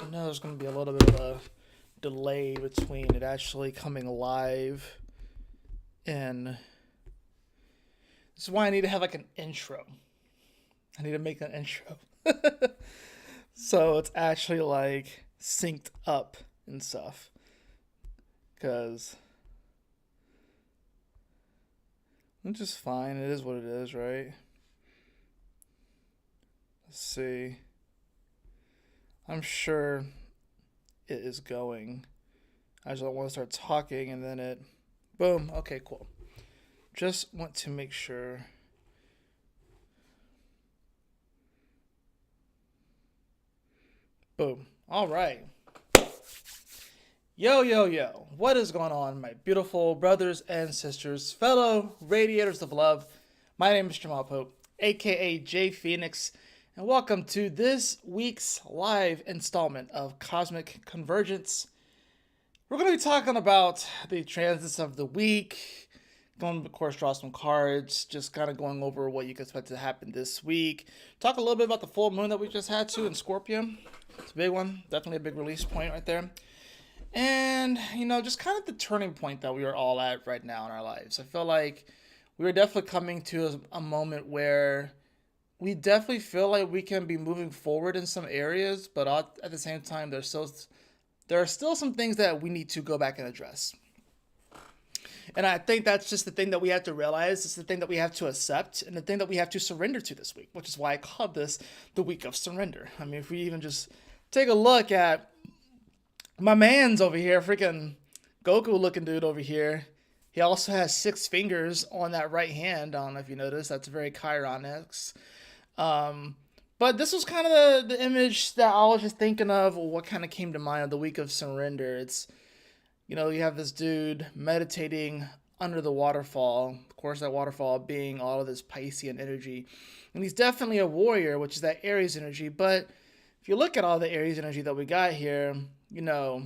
I know there's going to be a little bit of a delay between it actually coming live and this is why I need to have like an intro. I need to make an intro. So it's actually like synced up and stuff. Because which is fine. It is what it is, right? Let's see. I'm sure it is going. I just don't want to start talking and then it... Boom. Okay, cool. Just want to make sure. Boom. All right. Yo, yo, yo. What is going on, my beautiful brothers and sisters, fellow radiators of love? My name is Jamal Pope, aka J Phoenix, and welcome to this week's live installment of Cosmic Convergence. We're going to be talking about the transits of the week, going to, of course, draw some cards, just kind of going over what you can expect to happen this week. Talk a little bit about the full moon that we just had too in Scorpio. It's a big one, definitely a big release point right there. And, you know, just kind of the turning point that we are all at right now in our lives. I feel like we are definitely coming to a moment where we definitely feel like we can be moving forward in some areas, but at the same time, there are still some things that we need to go back and address. And I think that's just the thing that we have to realize. It's the thing that we have to accept and the thing that we have to surrender to this week, which is why I called this the week of surrender. I mean, if we even just take a look at my man's over here, freaking Goku looking dude over here. He also has 6 fingers on that right hand. I don't know if you noticed. That's very Chiron-esque. But this was kind of the image that I was just thinking of, or what kind of came to mind of the week of surrender. It's, you know, you have this dude meditating under the waterfall. Of course, that waterfall being all of this Piscean energy. And he's definitely a warrior, which is that Aries energy. But if you look at all the Aries energy that we got here, you know,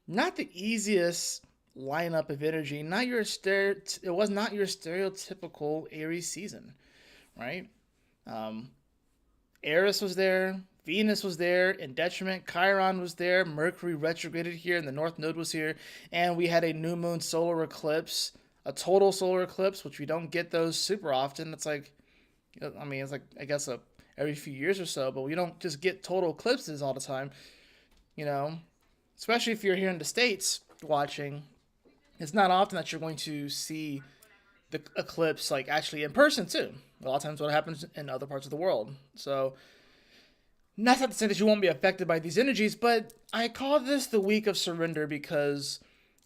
not the easiest lineup of energy. It was not your stereotypical Aries season, right? Eris was there, Venus was there, in detriment, Chiron was there, Mercury retrograded here, and the North Node was here, and we had a new moon solar eclipse, a total solar eclipse, which we don't get those super often. It's like, I mean, it's like, I guess every few years or so, but we don't just get total eclipses all the time, you know, especially if you're here in the States watching. It's not often that you're going to see the eclipse like actually in person too. A lot of times what happens in other parts of the world. So not to say that you won't be affected by these energies, but I call this the week of surrender because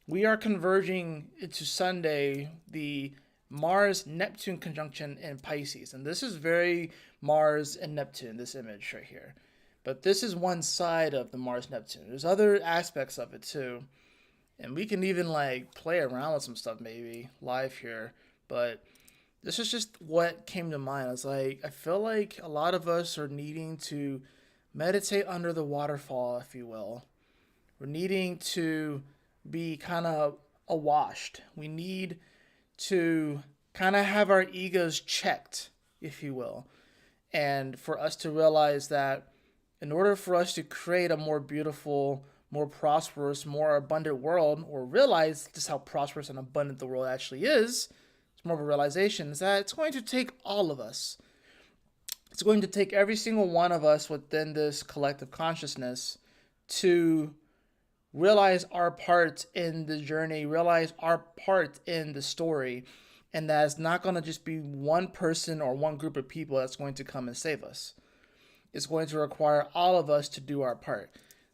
we are converging into Sunday, the Mars-Neptune conjunction in Pisces. And this is very Mars and Neptune, this image right here. But this is one side of the Mars-Neptune. There's other aspects of it too. And we can even like play around with some stuff maybe live here. But this is just what came to mind. It's like, I feel like a lot of us are needing to meditate under the waterfall, if you will. We're needing to be kind of awashed. We need to kind of have our egos checked, if you will. And for us to realize that in order for us to create a more beautiful, more prosperous, more abundant world, or realize just how prosperous and abundant the world actually is, it's more of a realization, is that it's going to take all of us. It's going to take every single one of us within this collective consciousness to realize our part in the journey, realize our part in the story, and that it's not going to just be one person or one group of people that's going to come and save us. It's going to require all of us to do our part.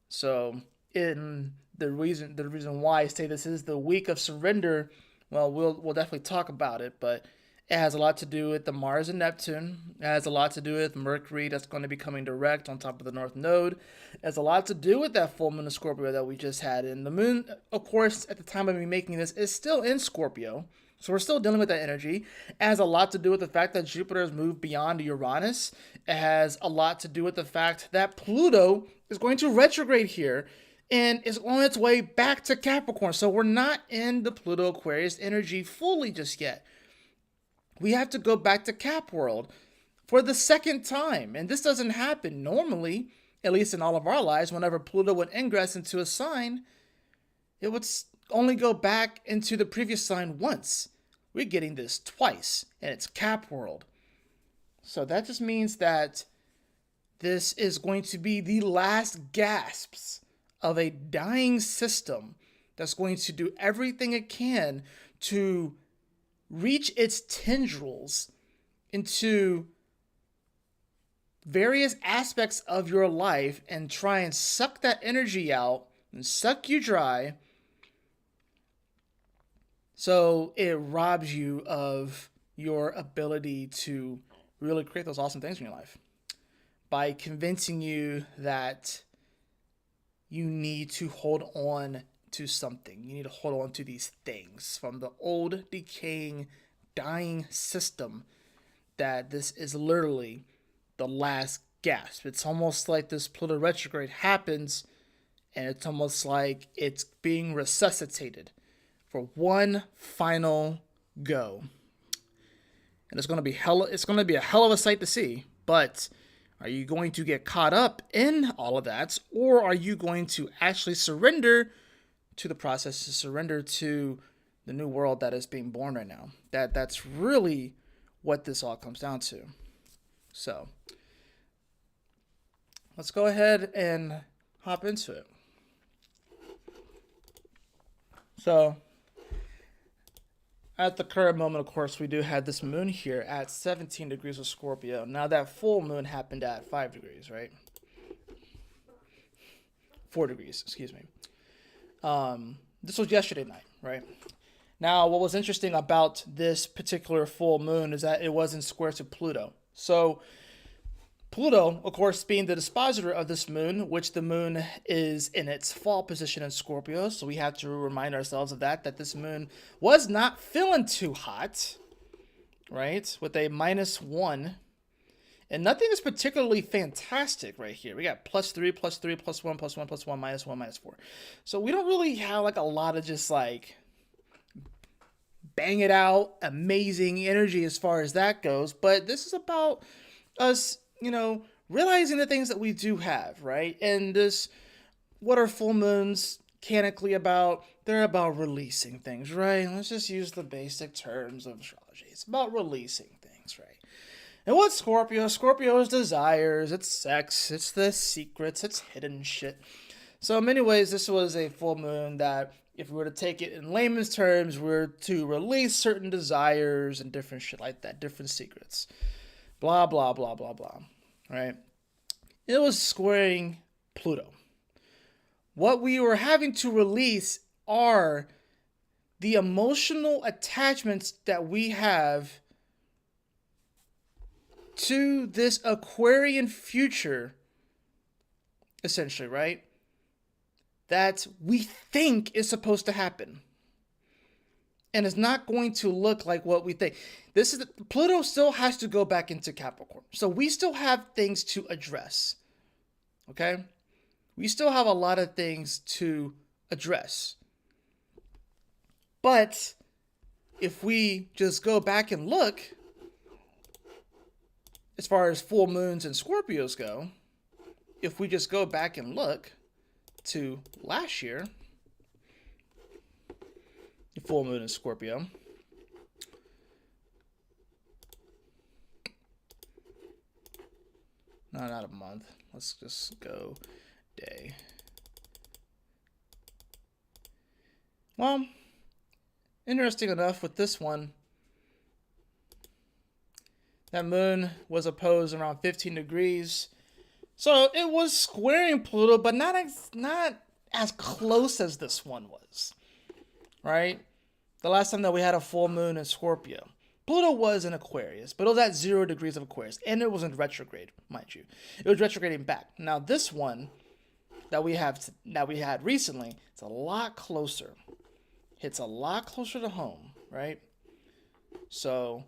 So, in the reason why I say this is the week of surrender, well, we'll definitely talk about it, but it has a lot to do with the Mars and Neptune. It has a lot to do with Mercury that's going to be coming direct on top of the North Node. It has a lot to do with that full moon of Scorpio that we just had. And the moon, of course, at the time of me making this, is still in Scorpio. So we're still dealing with that energy. It has a lot to do with the fact that Jupiter has moved beyond Uranus. It has a lot to do with the fact that Pluto is going to retrograde here and is on its way back to Capricorn. So we're not in the Pluto Aquarius energy fully just yet. We have to go back to Cap world for the second time. And this doesn't happen normally. at least in all of our lives, whenever Pluto would ingress into a sign, it would only go back into the previous sign once. We're getting this twice, and it's Cap World. So that just means that this is going to be the last gasps of a dying system that's going to do everything it can to reach its tendrils into various aspects of your life and try and suck that energy out and suck you dry, so it robs you of your ability to really create those awesome things in your life by convincing you that you need to hold on to something. You need to hold on to these things from the old, decaying, dying system, that this is literally the last gasp. It's almost like this Pluto retrograde happens, and it's almost like it's being resuscitated for one final go. And it's going to be a hell of a sight to see. But are you going to get caught up in all of that, or are you going to actually surrender to the process, to surrender to the new world that is being born right now? That's really what this all comes down to. So let's go ahead and hop into it. So at the current moment, of course, we do have this moon here at 17 degrees of Scorpio. Now that full moon happened at 5 degrees, right? 4 degrees, excuse me. This was yesterday night, right? Now, what was interesting about this particular full moon is that it was in square to Pluto. So Pluto, of course, being the dispositor of this moon, which the moon is in its fall position in Scorpio. So we have to remind ourselves of that this moon was not feeling too hot, right? With a -1. And nothing is particularly fantastic right here. We got +3, +3, +1, +1, +1, -1, -4. So we don't really have like a lot of just like bang it out, amazing energy as far as that goes. But this is about us, realizing the things that we do have, right? And what are full moons mechanically about? They're about releasing things, right? Let's just use the basic terms of astrology. It's about releasing things, right? And what's Scorpio? Scorpio's desires, it's sex, it's the secrets, it's hidden shit. So in many ways, this was a full moon that, if we were to take it in layman's terms, we're to release certain desires and different shit like that, different secrets. Blah, blah, blah, blah, blah, right? It was squaring Pluto. What we were having to release are the emotional attachments that we have to this Aquarian future, essentially, right? That we think is supposed to happen. And it's not going to look like what we think. Pluto still has to go back into Capricorn. So we still have things to address. Okay? We still have a lot of things to address. But if we just go back and look, as far as full moons and Scorpios go, if we just go back and look to last year, the full moon in Scorpio, no, not a month. Let's just go day. Well, interesting enough with this one, that moon was opposed around 15 degrees. So it was squaring Pluto, but not as close as this one was, right? The last time that we had a full moon in Scorpio, Pluto was in Aquarius, but it was at 0 degrees of Aquarius, and it was in retrograde, mind you. It was retrograding back. Now this one that we had recently, it's a lot closer. It's a lot closer to home, right? So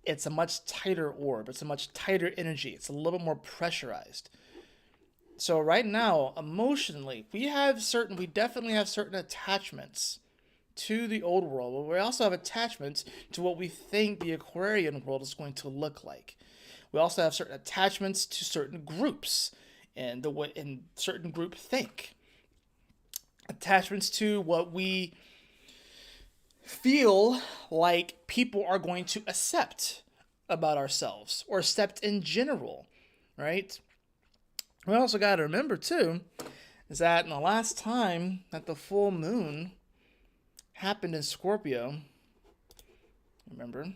it's a much tighter orb. It's a much tighter energy. It's a little bit more pressurized. So right now, emotionally, we definitely have certain attachments to the old world, but we also have attachments to what we think the Aquarian world is going to look like. We also have certain attachments to certain groups and the way in certain group think. Attachments to what we feel like people are going to accept about ourselves or accept in general, right? We also got to remember too is that in the last time that the full moon happened in Scorpio, remember,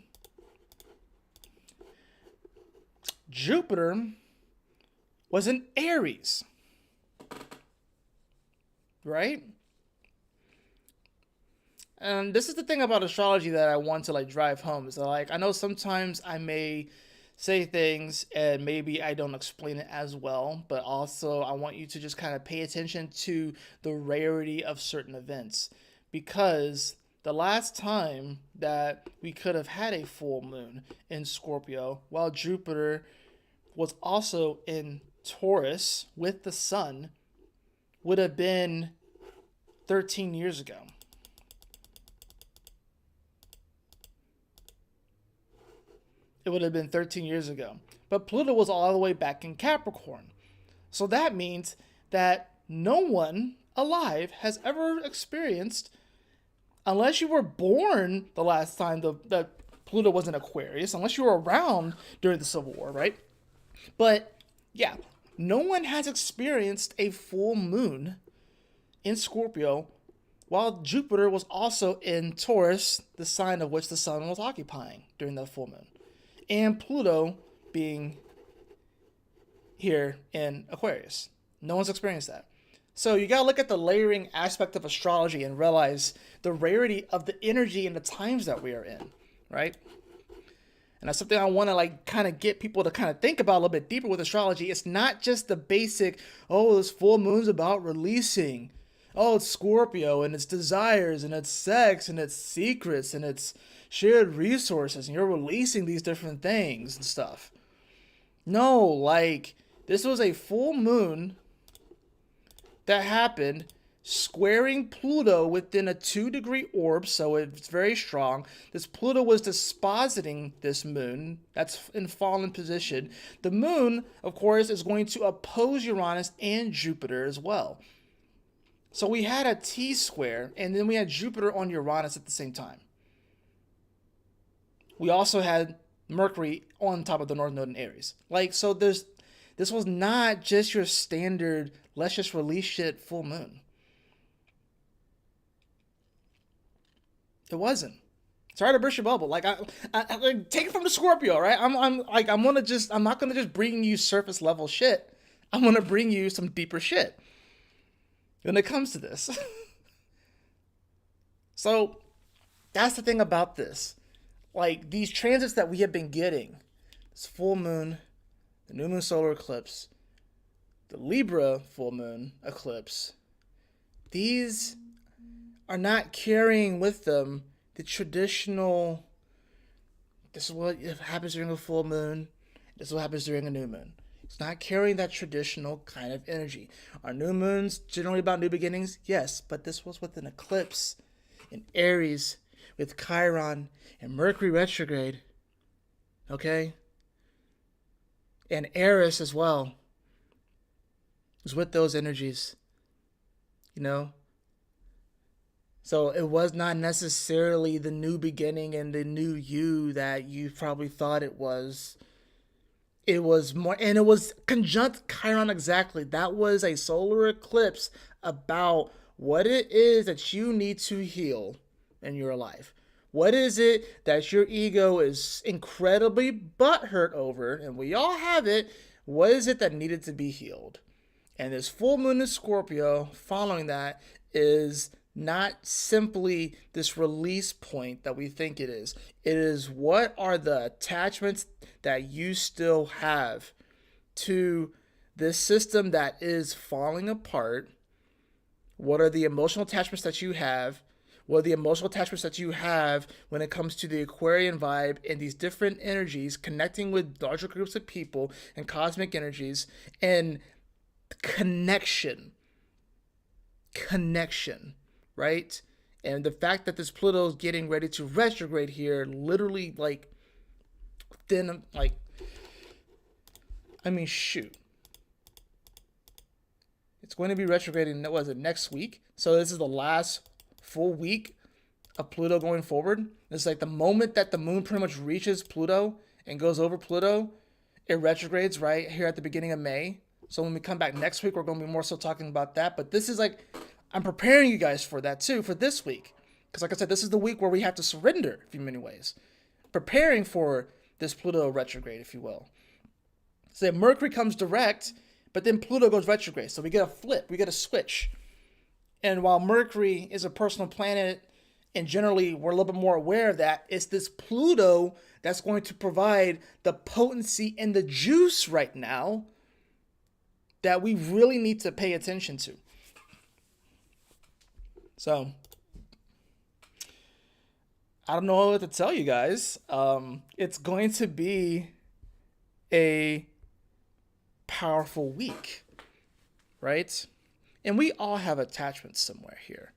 Jupiter was in Aries, right? And this is the thing about astrology that I want to like drive home is that, like, I know sometimes I may say things and maybe I don't explain it as well, but also I want you to just kind of pay attention to the rarity of certain events, because the last time that we could have had a full moon in Scorpio while Jupiter was also in Taurus with the sun would have been 13 years ago. It would have been 13 years ago. But Pluto was all the way back in Capricorn. So that means that no one alive has ever experienced, unless you were born the last time that Pluto was in Aquarius, unless you were around during the Civil War, right? But yeah, no one has experienced a full moon in Scorpio while Jupiter was also in Taurus, the sign of which the sun was occupying during that full moon, and Pluto being here in Aquarius. No one's experienced that. So you gotta look at the layering aspect of astrology and realize the rarity of the energy and the times that we are in, right? And that's something I want to like kind of get people to kind of think about a little bit deeper with astrology. It's not just the basic, oh, this full moon's about releasing. Oh, it's Scorpio and its desires and its sex and its secrets and its shared resources, and you're releasing these different things and stuff. No, like, this was a full moon that happened squaring Pluto within a 2-degree orb, so it's very strong. This Pluto was dispositing this moon that's in fallen position. The moon, of course, is going to oppose Uranus and Jupiter as well. So we had a T-square, and then we had Jupiter on Uranus at the same time. We also had Mercury on top of the North Node in Aries. Like, so this was not just your standard, let's just release shit full moon. It wasn't. Sorry to burst your bubble. Like, I take it from the Scorpio, right? I'm not gonna just bring you surface level shit. I'm gonna bring you some deeper shit when it comes to this. So that's the thing about this. Like, these transits that we have been getting, this full moon, the new moon solar eclipse, the Libra full moon eclipse, these are not carrying with them the traditional, this is what happens during a full moon, this is what happens during a new moon. It's not carrying that traditional kind of energy. Are new moons generally about new beginnings? Yes, but this was with an eclipse in Aries with Chiron and Mercury retrograde. Okay? And Eris as well was with those energies. You know? So it was not necessarily the new beginning and the new you that you probably thought it was. It was more, and it was conjunct Chiron exactly. That was a solar eclipse about what it is that you need to heal in your life. What is it that your ego is incredibly butthurt over, and we all have it? What is it that needed to be healed? And this full moon in Scorpio following that is not simply this release point that we think it is. It is, what are the attachments that you still have to this system that is falling apart? What are the emotional attachments that you have? What are the emotional attachments that you have when it comes to the Aquarian vibe and these different energies connecting with larger groups of people and cosmic energies and connection, right? And the fact that this Pluto is getting ready to retrograde here, literally, like, then, like, I mean, shoot. It's going to be retrograding, what is it, next week? So this is the last full week of Pluto going forward. It's like the moment that the moon pretty much reaches Pluto and goes over Pluto, it retrogrades right here at the beginning of May. So when we come back next week, we're going to be more so talking about that. But this is like, I'm preparing you guys for that too, for this week. Because like I said, this is the week where we have to surrender in many ways. Preparing for this Pluto retrograde, if you will. So Mercury comes direct, but then Pluto goes retrograde. So we get a flip, we get a switch. And while Mercury is a personal planet, and generally we're a little bit more aware of that, it's this Pluto that's going to provide the potency and the juice right now that we really need to pay attention to. So, I don't know what to tell you guys. It's going to be a powerful week, right? And we all have attachments somewhere here.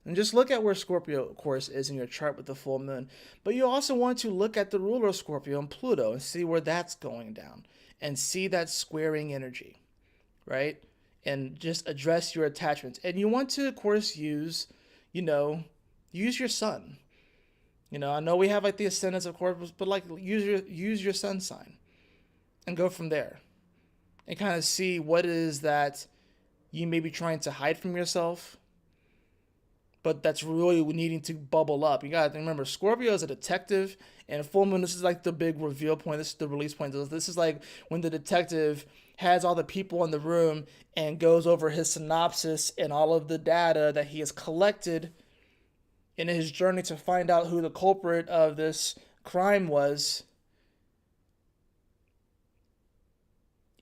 And just look at where Scorpio, of course, is in your chart with the full moon. But you also want to look at the ruler of Scorpio and Pluto and see where that's going down. And see that squaring energy, right? And just address your attachments. And you want to, of course, use your sun. I know we have like the ascendants, of course, but like use your sun sign. And go from there. And kind of see what it is that you may be trying to hide from yourself, but that's really needing to bubble up. You got to remember, Scorpio is a detective, and full moon, this is like the big reveal point. This is the release point. This is like when the detective has all the people in the room and goes over his synopsis and all of the data that he has collected in his journey to find out who the culprit of this crime was.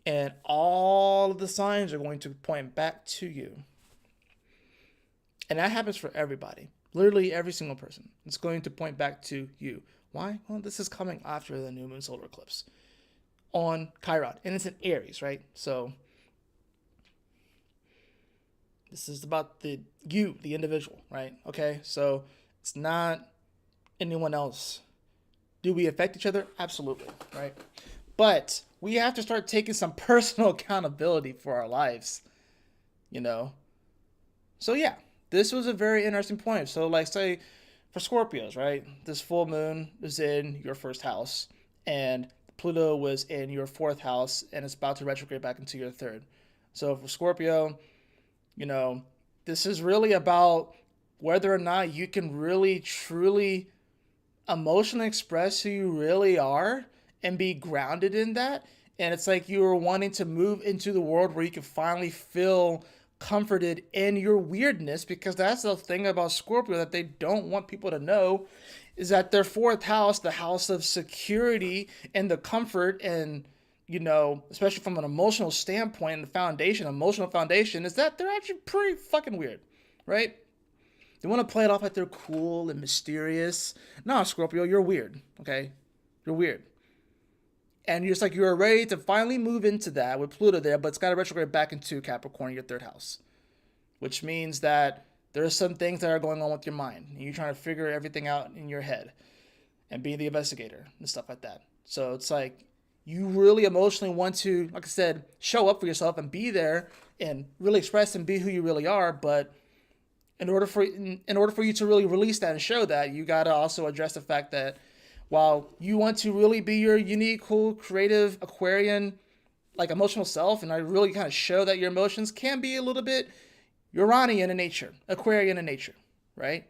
And all of the signs are going to point back to you. And that happens for everybody. Literally every single person. It's going to point back to you. Why? Well, this is coming after the new moon solar eclipse on Chiron. And it's in Aries, right? So this is about the individual, right? Okay, so it's not anyone else. Do we affect each other? Absolutely, right? But we have to start taking some personal accountability for our lives, So yeah, this was a very interesting point. So like say for Scorpios, right? This full moon is in your first house and Pluto was in your fourth house and it's about to retrograde back into your third. So for Scorpio, this is really about whether or not you can really, truly emotionally express who you really are and be grounded in that. And it's like you are wanting to move into the world where you can finally feel comforted in your weirdness, because that's the thing about Scorpio that they don't want people to know, is that their fourth house, the house of security and the comfort and, especially from an emotional standpoint, the emotional foundation, is that they're actually pretty fucking weird, right? They want to play it off like they're cool and mysterious. No, Scorpio, you're weird, okay? You're weird. And you're ready to finally move into that with Pluto there, but it's got to retrograde back into Capricorn, your third house. Which means that there's some things that are going on with your mind. And you're trying to figure everything out in your head and be the investigator and stuff like that. So it's like you really emotionally want to, like I said, show up for yourself and be there and really express and be who you really are. But in order for you to really release that and show that, you got to also address the fact that while you want to really be your unique, cool, creative Aquarian, like emotional self, and I really kind of show that your emotions can be a little bit Uranian in nature, Aquarian in nature, right?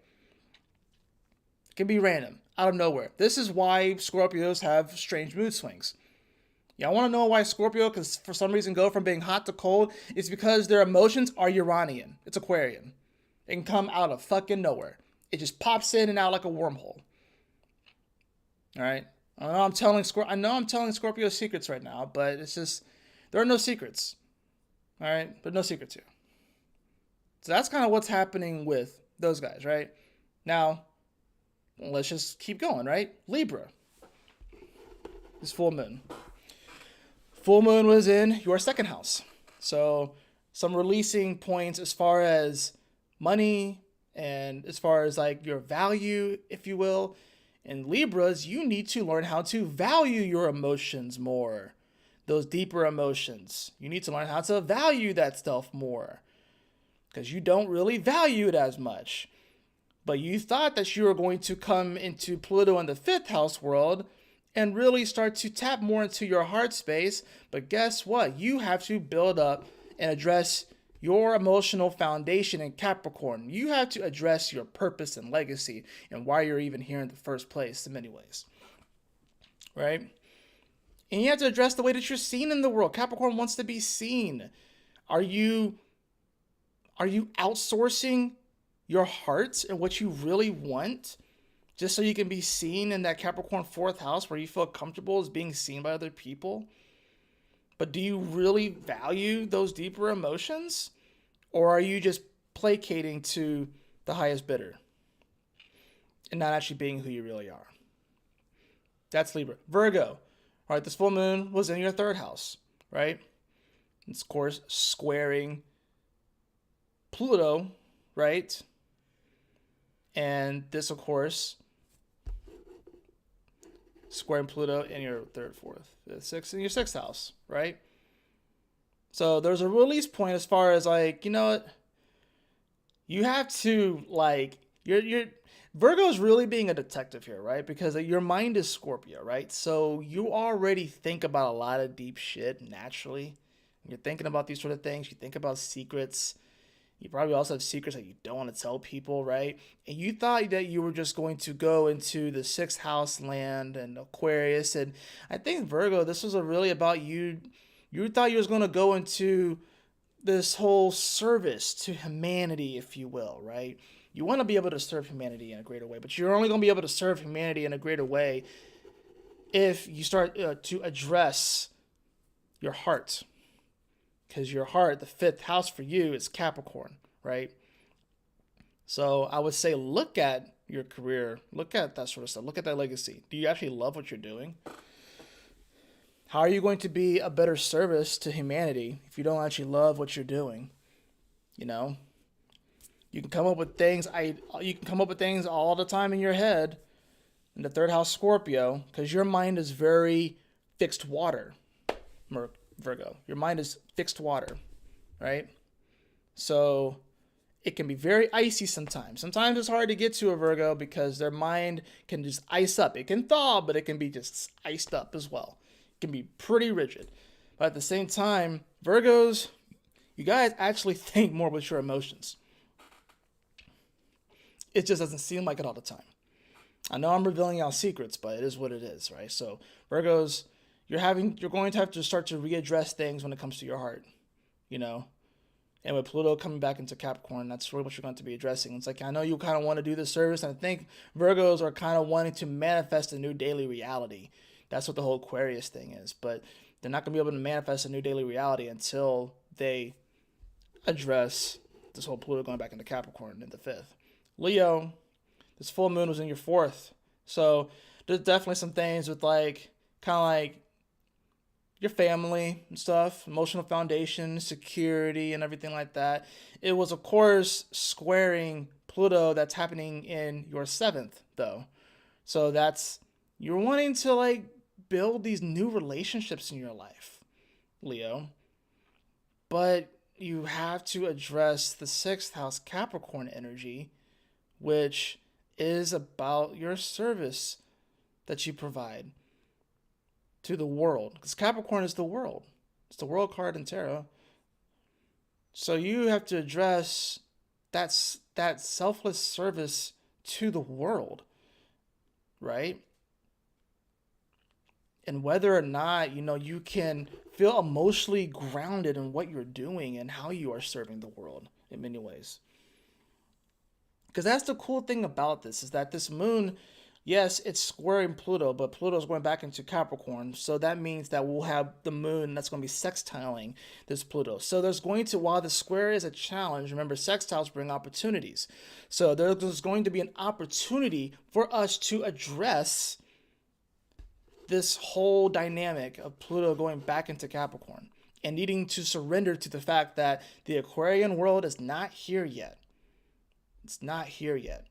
It can be random, out of nowhere. This is why Scorpios have strange mood swings. I want to know why Scorpio, because for some reason go from being hot to cold, it's because their emotions are Uranian. It's Aquarian. It can come out of fucking nowhere. It just pops in and out like a wormhole. All right. I know I'm telling Scorpio secrets right now, but it's just there are no secrets. All right, but no secrets here. So that's kind of what's happening with those guys, right? Now, let's just keep going, right? Libra. This full moon. Full moon was in your second house. So some releasing points as far as money and as far as like your value, if you will. In Libras, you need to learn how to value your emotions more. those deeper emotions. You need to learn how to value that stuff more because you don't really value it as much. But you thought that you were going to come into Pluto in the fifth house world and really start to tap more into your heart space. But guess what? You have to build up and address your emotional foundation in Capricorn. You have to address your purpose and legacy and why you're even here in the first place in many ways. Right? And you have to address the way that you're seen in the world. Capricorn wants to be seen. Are you outsourcing your heart and what you really want just so you can be seen in that Capricorn fourth house where you feel comfortable as being seen by other people? But do you really value those deeper emotions? Or are you just placating to the highest bidder and not actually being who you really are? That's Libra. Virgo, right? This full moon was in your third house, right? It's, of course, squaring Pluto, right? And this, of course, squaring Pluto in your third, fourth, fifth, sixth, in your sixth house, right? So there's a release point as far as like, you know what? You have to like, Virgo's really being a detective here, right? Because your mind is Scorpio, right? So you already think about a lot of deep shit naturally. When you're thinking about these sort of things, you think about secrets. You probably also have secrets that you don't want to tell people, right? And you thought that you were just going to go into the sixth house land and Aquarius. And I think Virgo, this was really about you. You thought you was going to go into this whole service to humanity, if you will, right? You want to be able to serve humanity in a greater way, but you're only going to be able to serve humanity in a greater way if you start to address your heart. Because your heart, the fifth house for you, is Capricorn, right? So I would say look at your career, look at that sort of stuff, look at that legacy. Do you actually love what you're doing? How are you going to be a better service to humanity if you don't actually love what you're doing? You know, you can come up with things. You can come up with things all the time in your head, in the third house Scorpio, because your mind is very fixed water. Virgo. Your mind is fixed water, right? So it can be very icy sometimes. Sometimes it's hard to get to a Virgo because their mind can just ice up. It can thaw, but it can be just iced up as well. It can be pretty rigid. But at the same time, Virgos, you guys actually think more with your emotions. It just doesn't seem like it all the time. I know I'm revealing y'all secrets, but it is what it is, right? So Virgos, you're going to have to start to readdress things when it comes to your heart, you know? And with Pluto coming back into Capricorn, that's really what you're going to be addressing. It's like, I know you kind of want to do this service, and I think Virgos are kind of wanting to manifest a new daily reality. That's what the whole Aquarius thing is. But they're not going to be able to manifest a new daily reality until they address this whole Pluto going back into Capricorn in the fifth. Leo, this full moon was in your fourth. So there's definitely some things with like, kind of like, your family and stuff, emotional foundation, security, and everything like that. It was, of course, squaring Pluto that's happening in your seventh, though. So you're wanting to, like, build these new relationships in your life, Leo. But you have to address the sixth house Capricorn energy, which is about your service that you provide to the world, because Capricorn is the world. It's the world card in tarot. So you have to address that selfless service to the world, right? And whether or not, you can feel emotionally grounded in what you're doing and how you are serving the world in many ways. Because that's the cool thing about this, is that this moon, yes, it's squaring Pluto, but Pluto's going back into Capricorn. So that means that we'll have the moon that's going to be sextiling this Pluto. So while the square is a challenge, remember sextiles bring opportunities. So there's going to be an opportunity for us to address this whole dynamic of Pluto going back into Capricorn and needing to surrender to the fact that the Aquarian world is not here yet. It's not here yet.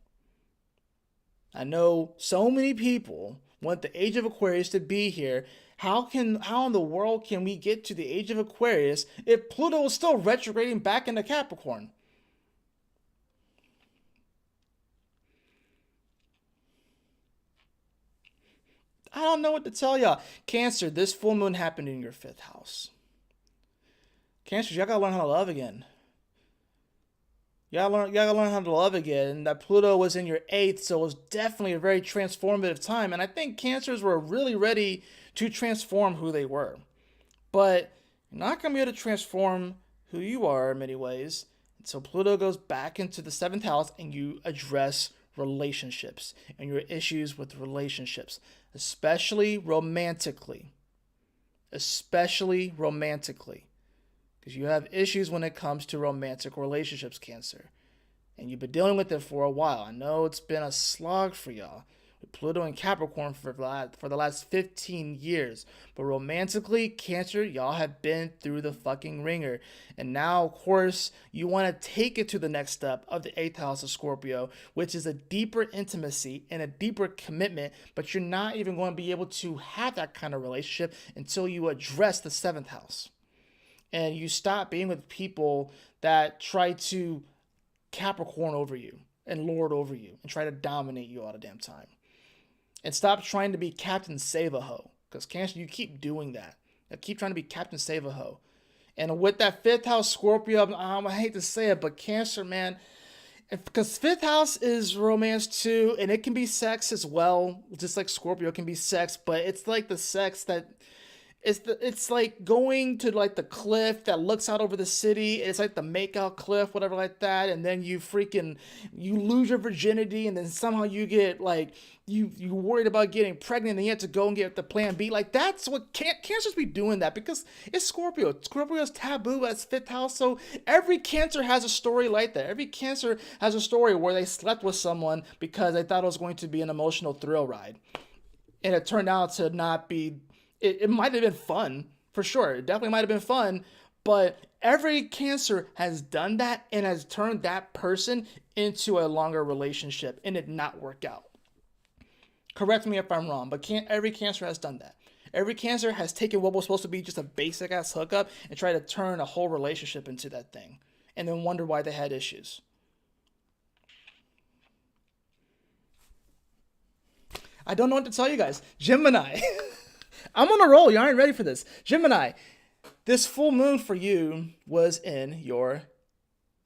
I know so many people want the age of Aquarius to be here. How in the world can we get to the age of Aquarius if Pluto is still retrograding back into Capricorn? I don't know what to tell y'all. Cancer, this full moon happened in your 5th house. Cancer, y'all gotta learn how to love again. Y'all gotta learn how to love again. That Pluto was in your 8th, so it was definitely a very transformative time. And I think Cancers were really ready to transform who they were. But you're not gonna be able to transform who you are in many ways. And so Pluto goes back into the 7th house and you address relationships and your issues with relationships, especially romantically. Especially romantically. Because you have issues when it comes to romantic relationships, Cancer. And you've been dealing with it for a while. I know it's been a slog for y'all. With Pluto and Capricorn for the last 15 years. But romantically, Cancer, y'all have been through the fucking ringer. And now, of course, you want to take it to the next step of the 8th house of Scorpio, which is a deeper intimacy and a deeper commitment. But you're not even going to be able to have that kind of relationship until you address the 7th house. And you stop being with people that try to Capricorn over you and lord over you and try to dominate you all the damn time. And stop trying to be Captain Save-A-Ho. Because Cancer, you keep doing that. You keep trying to be Captain Save-A-Ho. And with that 5th house Scorpio, I hate to say it, but Cancer, man, because 5th house is romance too, and it can be sex as well, just like Scorpio can be sex, but it's like the sex that it's like going to like the cliff that looks out over the city. It's like the makeout cliff, whatever like that, and then you lose your virginity, and then somehow you get like you worried about getting pregnant, and you have to go and get the plan B. Like that's what Cancers be doing that because it's Scorpio. Scorpio is taboo as 5th house, so every Cancer has a story like that. Every Cancer has a story where they slept with someone because they thought it was going to be an emotional thrill ride, and it turned out to not be. It might have been fun, for sure. It definitely might have been fun, but every Cancer has done that and has turned that person into a longer relationship and it not work out. Correct me if I'm wrong, but every Cancer has done that. Every Cancer has taken what was supposed to be just a basic ass hookup and tried to turn a whole relationship into that thing and then wonder why they had issues. I don't know what to tell you guys. Gemini. I'm on a roll. You aren't ready for this. Gemini, this full moon for you was in your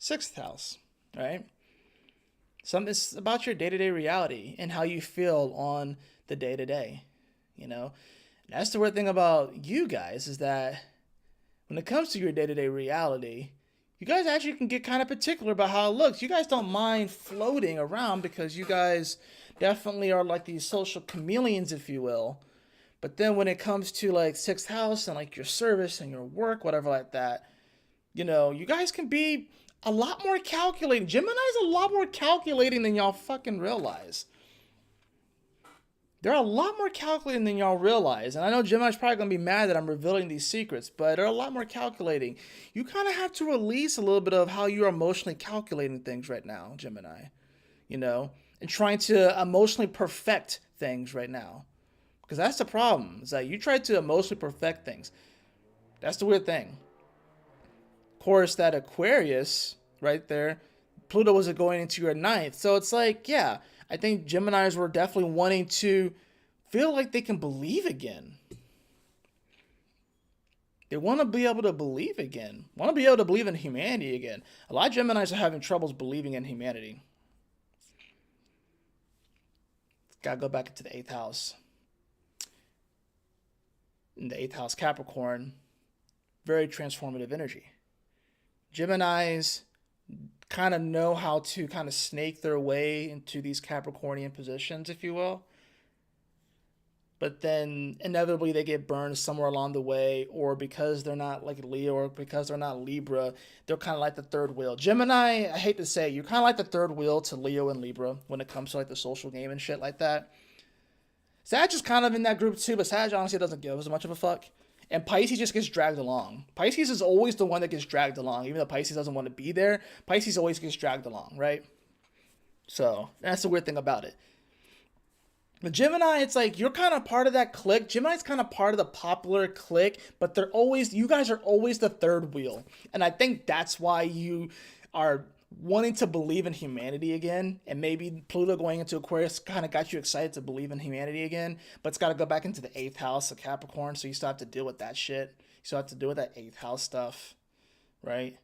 6th house, right? Something about your day-to-day reality and how you feel on the day-to-day, you know? And that's the weird thing about you guys is that when it comes to your day-to-day reality, you guys actually can get kind of particular about how it looks. You guys don't mind floating around because you guys definitely are like these social chameleons, if you will. But then when it comes to like 6th house and like your service and your work, whatever like that, you know, you guys can be a lot more calculating. Gemini's a lot more calculating than y'all fucking realize. They're a lot more calculating than y'all realize. And I know Gemini's probably going to be mad that I'm revealing these secrets, but they're a lot more calculating. You kind of have to release a little bit of how you're emotionally calculating things right now, Gemini, you know, and trying to emotionally perfect things right now. Because that's the problem, is that you try to emotionally perfect things. That's the weird thing. Of course, that Aquarius right there, Pluto was going into your 9th. So it's like, yeah, I think Geminis were definitely wanting to feel like they can believe again. They want to be able to believe again. Want to be able to believe in humanity again. A lot of Geminis are having troubles believing in humanity. Gotta go back into the 8th house. In the 8th house, Capricorn, very transformative energy. Geminis kind of know how to kind of snake their way into these Capricornian positions, if you will. But then inevitably they get burned somewhere along the way, or because they're not like Leo or because they're not Libra, they're kind of like the third wheel. Gemini, I hate to say, you're kind of like the third wheel to Leo and Libra when it comes to like the social game and shit like that. Sag is kind of in that group too, but Sag honestly doesn't give as much of a fuck. And Pisces just gets dragged along. Pisces is always the one that gets dragged along. Even though Pisces doesn't want to be there, Pisces always gets dragged along, right? So, that's the weird thing about it. The Gemini, it's like you're kind of part of that clique. Gemini's kind of part of the popular clique, but you guys are always the third wheel. And I think that's why you are wanting to believe in humanity again. And maybe Pluto going into Aquarius kind of got you excited to believe in humanity again, but it's got to go back into the eighth house of Capricorn. So you still have to deal with that shit. You still have to deal with that eighth house stuff, right?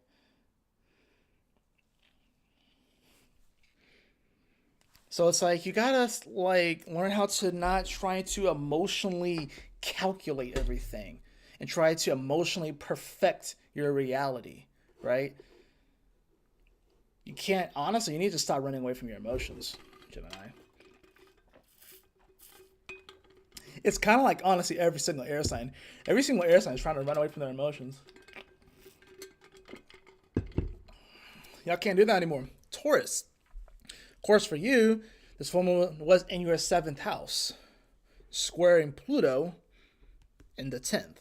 So it's like you gotta like learn how to not try to emotionally calculate everything and try to emotionally perfect your reality, right? You can't honestly. You need to stop running away from your emotions, Gemini. It's kind of like honestly every single air sign. Every single air sign is trying to run away from their emotions. Y'all can't do that anymore. Taurus. Of course, for you, this full moon was in your seventh house, squaring Pluto in the 10th.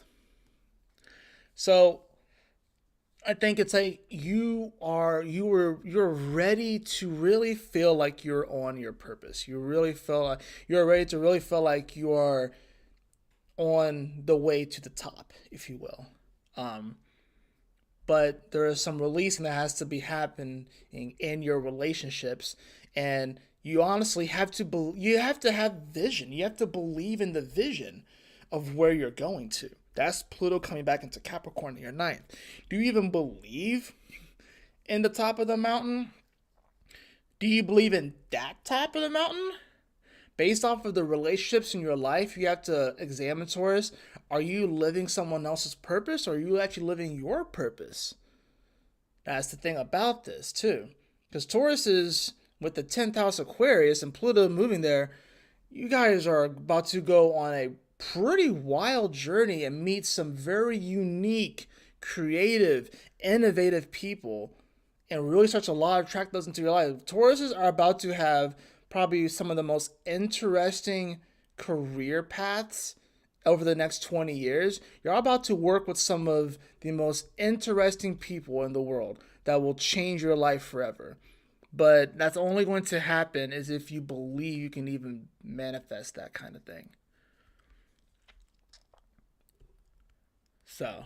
So I think it's like you're ready to really feel like you're on your purpose. You really feel like you're ready to really feel like you are on the way to the top, if you will. But there is some releasing that has to be happening in your relationships, and you honestly have to you have to have vision. You have to believe in the vision of where you're going to. That's Pluto coming back into Capricorn in your ninth. Do you even believe in the top of the mountain? Do you believe in that top of the mountain? Based off of the relationships in your life, you have to examine, Taurus. Are you living someone else's purpose, or are you actually living your purpose? That's the thing about this, too. Because Taurus is with the 10th house Aquarius and Pluto moving there. You guys are about to go on a pretty wild journey and meet some very unique, creative, innovative people and really start to attract those into your life. Tauruses are about to have probably some of the most interesting career paths over the next 20 years. You're about to work with some of the most interesting people in the world that will change your life forever. But that's only going to happen is if you believe you can even manifest that kind of thing. So,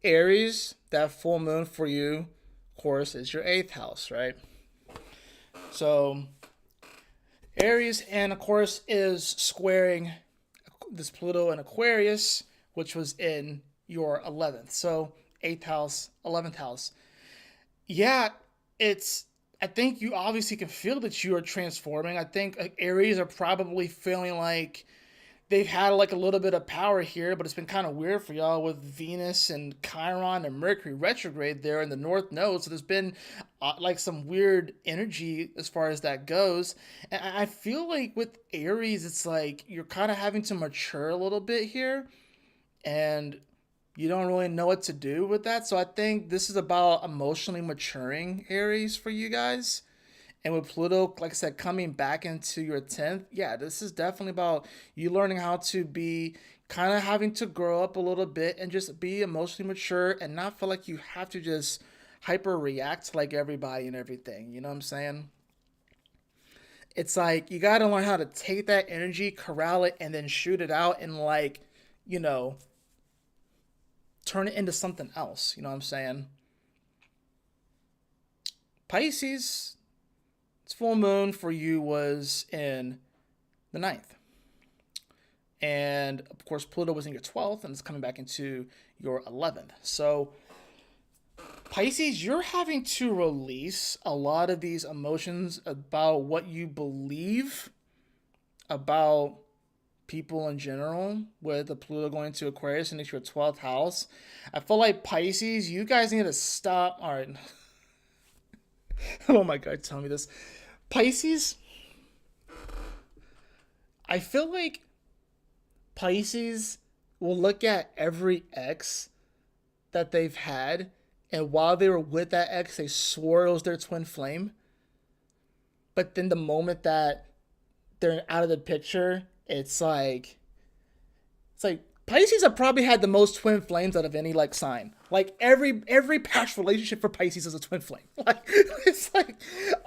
Aries, that full moon for you, of course, is your eighth house, right? So, Aries, and of course, is squaring this Pluto in Aquarius, which was in your 11th. So, 8th house, 11th house. Yeah, I think you obviously can feel that you are transforming. I think Aries are probably feeling like they've had like a little bit of power here, but it's been kind of weird for y'all with Venus and Chiron and Mercury retrograde there in the North Node. So there's been like some weird energy as far as that goes. And I feel like with Aries, it's like you're kind of having to mature a little bit here, and you don't really know what to do with that. So I think this is about emotionally maturing, Aries, for you guys. And with Pluto, like I said, coming back into your 10th, yeah, this is definitely about you learning how to be kind of having to grow up a little bit and just be emotionally mature and not feel like you have to just hyper react like everybody and everything. You know what I'm saying? It's like you got to learn how to take that energy, corral it, and then shoot it out and, like, you know, turn it into something else. You know what I'm saying? Pisces, its full moon for you was in the ninth. And of course, Pluto was in your 12th and it's coming back into your 11th. So, Pisces, you're having to release a lot of these emotions about what you believe about people in general, with the Pluto going to Aquarius and it's your 12th house. I feel like Pisces, you guys need to stop. All right. Oh my God, tell me this. Pisces, I feel like Pisces will look at every ex that they've had, and while they were with that ex, they swore it was their twin flame. But then the moment that they're out of the picture, it's like Pisces have probably had the most twin flames out of any like sign. Like every past relationship for Pisces is a twin flame. Like it's like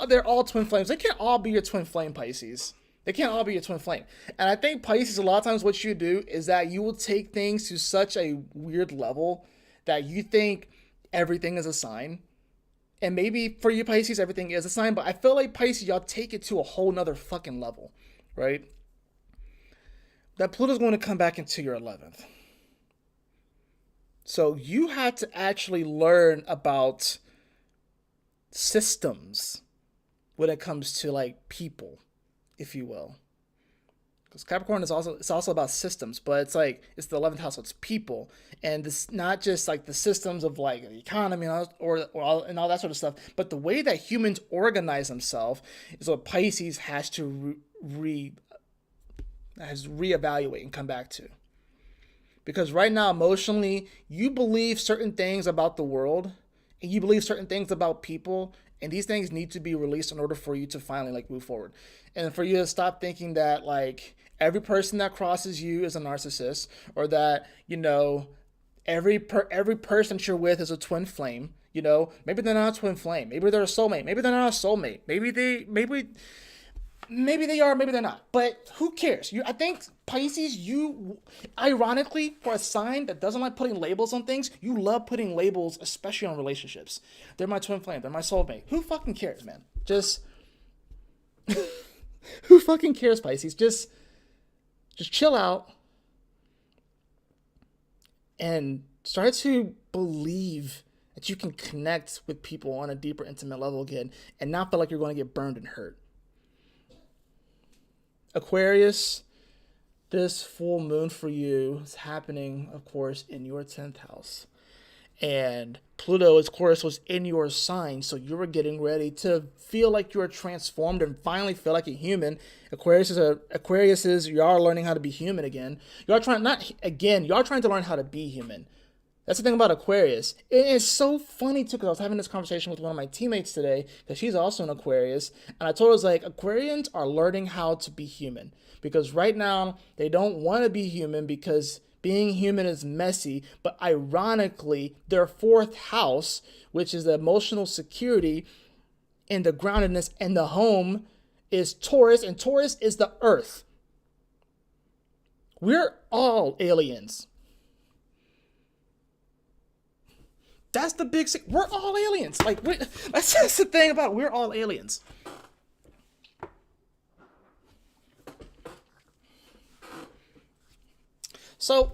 they're all twin flames. They can't all be your twin flame, Pisces. They can't all be a twin flame. And I think Pisces, a lot of times what you do is that you will take things to such a weird level that you think everything is a sign. And maybe for you Pisces, everything is a sign, but I feel like Pisces, y'all take it to a whole nother fucking level, right? That Pluto's going to come back into your 11th. So you had to actually learn about systems when it comes to like people, if you will. Because Capricorn is also about systems, but it's like it's the 11th house, so it's people, and it's not just like the systems of like the economy and all that sort of stuff, but the way that humans organize themselves is what Pisces has to reevaluate and come back to. Because right now, emotionally, you believe certain things about the world, and you believe certain things about people, and these things need to be released in order for you to finally like move forward, and for you to stop thinking that like every person that crosses you is a narcissist, or that every person that you're with is a twin flame. Maybe they're not a twin flame. Maybe they're a soulmate. Maybe they're not a soulmate. Maybe they are, maybe they're not. But who cares? I think Pisces, ironically, for a sign that doesn't like putting labels on things, you love putting labels, especially on relationships. They're my twin flame. They're my soulmate. Who fucking cares, man? Just who fucking cares, Pisces? Just chill out and start to believe that you can connect with people on a deeper, intimate level again, and not feel like you're going to get burned and hurt. Aquarius, this full moon for you is happening, of course, in your 10th house. And Pluto, of course, was in your sign, so you were getting ready to feel like you are transformed and finally feel like a human. Aquarius is you are learning how to be human again. Y'all trying to learn how to be human. That's the thing about Aquarius. It is so funny too, because I was having this conversation with one of my teammates today, because she's also an Aquarius, and I told her, I was like, Aquarians are learning how to be human, because right now they don't want to be human because being human is messy. But ironically, their 4th house, which is the emotional security and the groundedness and the home, is Taurus, and Taurus is the earth. We're all aliens. That's the big thing. We're all aliens. Like, that's the thing about it. We're all aliens. So,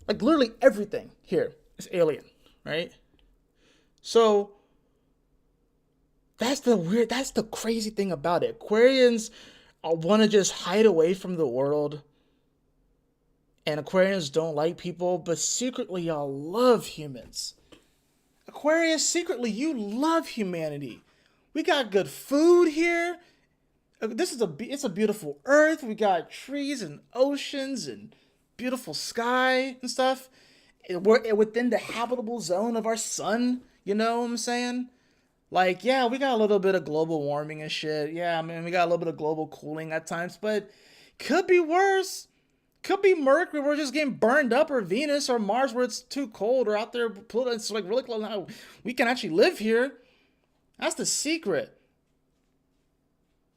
like, literally everything here is alien, right? So, that's the crazy thing about it. Aquarians want to just hide away from the world, and Aquarians don't like people, but secretly y'all love humans. Aquarius, secretly, you love humanity. We got good food here. It's a beautiful earth. We got trees and oceans and beautiful sky and stuff. We're within the habitable zone of our sun. You know what I'm saying? Like, yeah, we got a little bit of global warming and shit. Yeah, I mean, we got a little bit of global cooling at times, but could be worse. Could be Mercury, we're just getting burned up, or Venus or Mars where it's too cold, or out there Pluto, it's like really close. Now we can actually live here. That's the secret.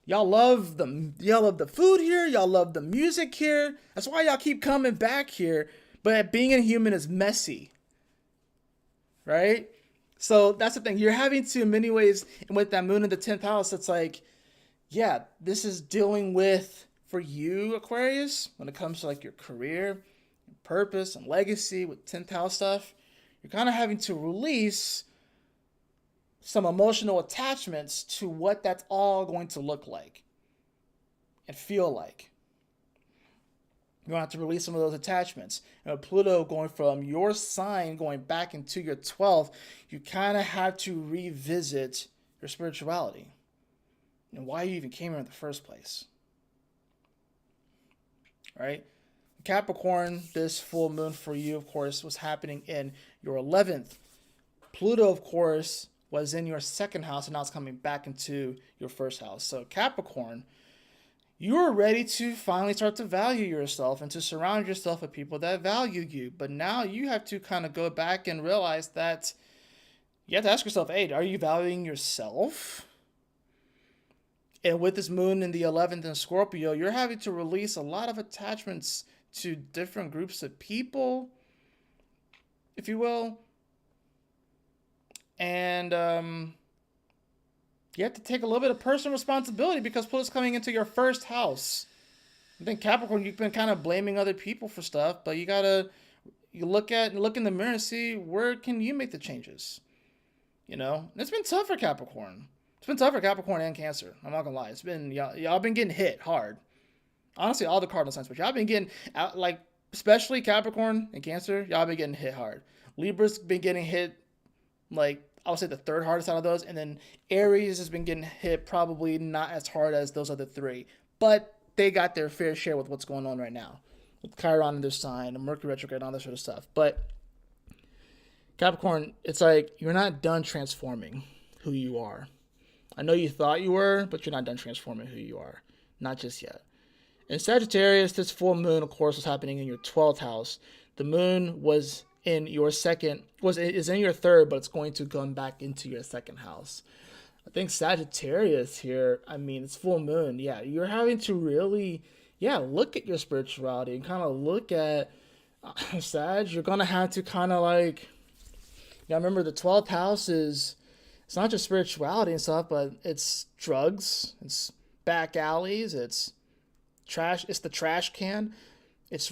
Y'all love the food here. Y'all love the music here. That's why y'all keep coming back here. But being a human is messy, right? So that's the thing. You're having to, in many ways, and with that moon in the 10th house, it's like, yeah, this is dealing with, for you, Aquarius, when it comes to like your career, purpose, and legacy with 10th house stuff, you're kind of having to release some emotional attachments to what that's all going to look like and feel like. You're going to have to release some of those attachments. And with Pluto going from your sign going back into your 12th, you kind of have to revisit your spirituality and why you even came here in the first place. Right? Capricorn, this full moon for you, of course, was happening in your 11th. Pluto, of course, was in your 2nd house, and now it's coming back into your 1st house. So Capricorn, you are ready to finally start to value yourself and to surround yourself with people that value you. But now you have to kind of go back and realize that you have to ask yourself, hey, are you valuing yourself? And with this moon in the 11th in Scorpio, you're having to release a lot of attachments to different groups of people, if you will. And you have to take a little bit of personal responsibility because Pluto's coming into your first house. I think Capricorn, you've been kind of blaming other people for stuff, but you look in the mirror and see where can you make the changes. And it's been tough for Capricorn. It's been tough for Capricorn and Cancer. I'm not gonna lie. It's been y'all been getting hit hard. Honestly, all the cardinal signs, but y'all been getting out, like especially Capricorn and Cancer. Y'all been getting hit hard. Libra's been getting hit, like I would say the third hardest out of those, and then Aries has been getting hit probably not as hard as those other three, but they got their fair share with what's going on right now, with Chiron in their sign, and Mercury retrograde, and all that sort of stuff. But Capricorn, it's like you're not done transforming who you are. I know you thought you were, but you're not done transforming who you are. Not just yet. In Sagittarius, this full moon, of course, was happening in your 12th house. The moon was in your is in your third, but it's going to come back into your second house. I think Sagittarius here, I mean, it's full moon. Yeah, you're having to really, look at your spirituality and kind of look at Sag. You're going to have to kind of like, remember the 12th house it's not just spirituality and stuff, but it's drugs, it's back alleys, it's trash, it's the trash can, it's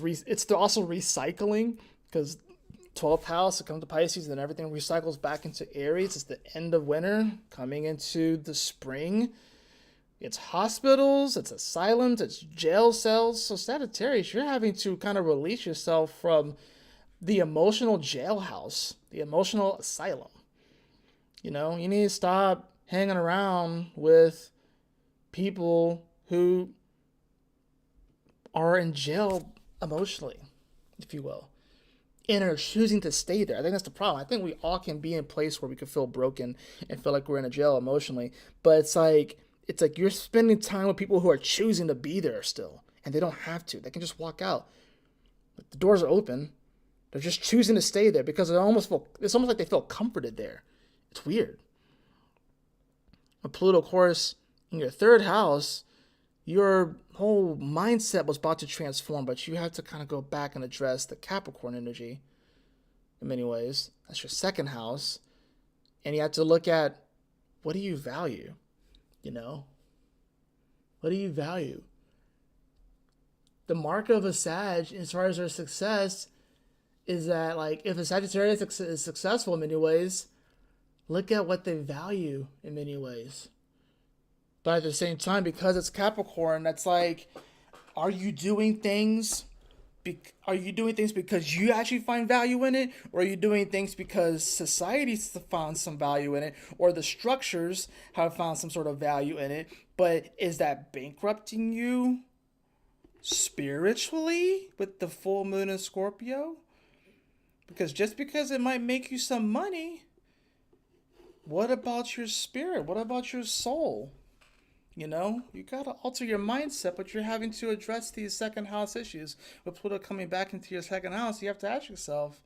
also recycling, because 12th house, it comes to Pisces, and then everything recycles back into Aries. It's the end of winter, coming into the spring. It's hospitals, it's asylums, it's jail cells. So Sagittarius, you're having to kind of release yourself from the emotional jailhouse, the emotional asylum. You need to stop hanging around with people who are in jail emotionally, if you will, and are choosing to stay there. I think that's the problem. I think we all can be in a place where we can feel broken and feel like we're in a jail emotionally, but it's like you're spending time with people who are choosing to be there still, and they don't have to. They can just walk out. The doors are open. They're just choosing to stay there because it's almost like they feel comforted there. It's weird. With Pluto, of course, in your third house, your whole mindset was about to transform, but you have to kind of go back and address the Capricorn energy in many ways. That's your second house. And you have to look at, what do you value? What do you value? The mark of a Sag, as far as their success, is that, like, if a Sagittarius is successful in many ways, look at what they value in many ways. But at the same time, because it's Capricorn, that's like, are you doing things because you actually find value in it, or are you doing things because society's found some value in it, or the structures have found some sort of value in it? But is that bankrupting you spiritually with the full moon in Scorpio? Because just because it might make you some money, what about your spirit? What about your soul? You gotta alter your mindset, but you're having to address these second house issues. With Pluto coming back into your second house, you have to ask yourself,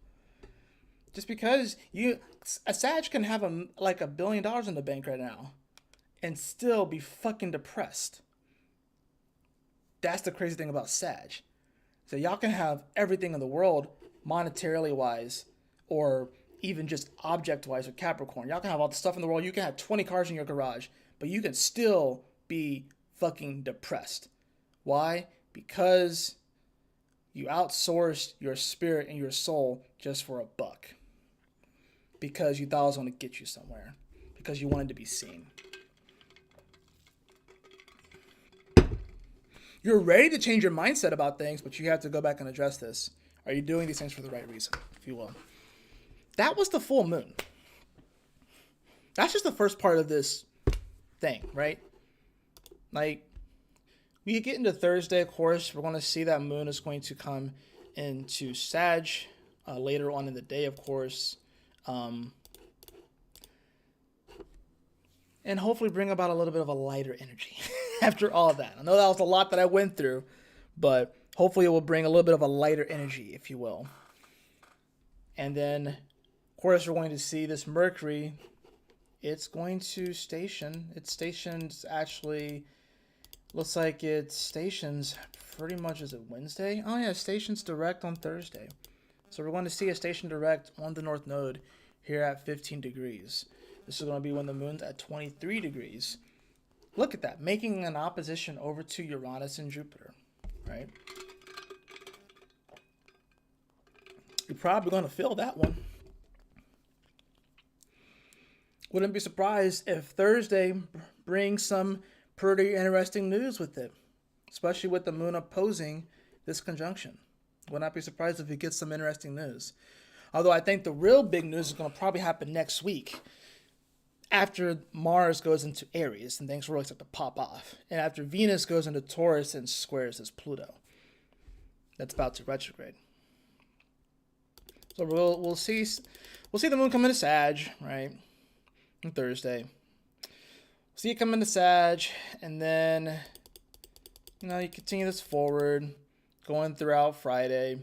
just because a Sag can have like $1 billion in the bank right now and still be fucking depressed. That's the crazy thing about Sag. So y'all can have everything in the world, monetarily wise, or even just object wise with Capricorn. Y'all can have all the stuff in the world. You can have 20 cars in your garage, but you can still be fucking depressed. Why? Because you outsourced your spirit and your soul just for $1. Because you thought it was going to get you somewhere. Because you wanted to be seen. You're ready to change your mindset about things, but you have to go back and address this. Are you doing these things for the right reason, if you will? That was the full moon. That's just the first part of this thing, right? Like, we get into Thursday, of course, we're going to see that moon is going to come into Sag later on in the day, of course. And hopefully bring about a little bit of a lighter energy after all of that. I know that was a lot that I went through, but hopefully it will bring a little bit of a lighter energy, if you will. And then, of course, we're going to see this Mercury. It's going to station. It's stationed actually Looks like it stations pretty much, is it Wednesday? Oh yeah, stations direct on Thursday. So we're going to see a station direct on the North Node here at 15 degrees. This is going to be when the moon's at 23 degrees. Look at that, making an opposition over to Uranus and Jupiter, right? You're probably going to feel that one. Wouldn't be surprised if Thursday brings some pretty interesting news with it, especially with the moon opposing this conjunction. Would not be surprised if we get some interesting news. Although I think the real big news is going to probably happen next week after Mars goes into Aries and things really start to pop off. And after Venus goes into Taurus and squares this Pluto. That's about to retrograde. So we'll see the moon come into Sag, right? On Thursday. See it come into Sag, and then you continue this forward, going throughout Friday.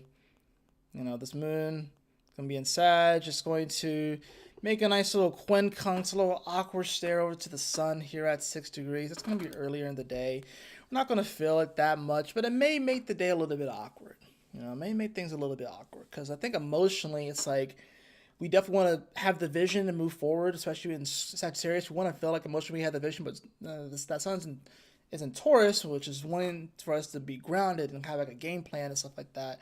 This moon is gonna be in Sag. It's going to make a nice little quincunx, a little awkward stare over to the sun here at 6 degrees. It's gonna be earlier in the day. We're not gonna feel it that much, but it may make the day a little bit awkward. It may make things a little bit awkward because I think emotionally it's like we definitely want to have the vision and move forward, especially in Sagittarius. We want to feel like emotionally we have the vision, but that sun is in Taurus, which is wanting for us to be grounded and have like a game plan and stuff like that.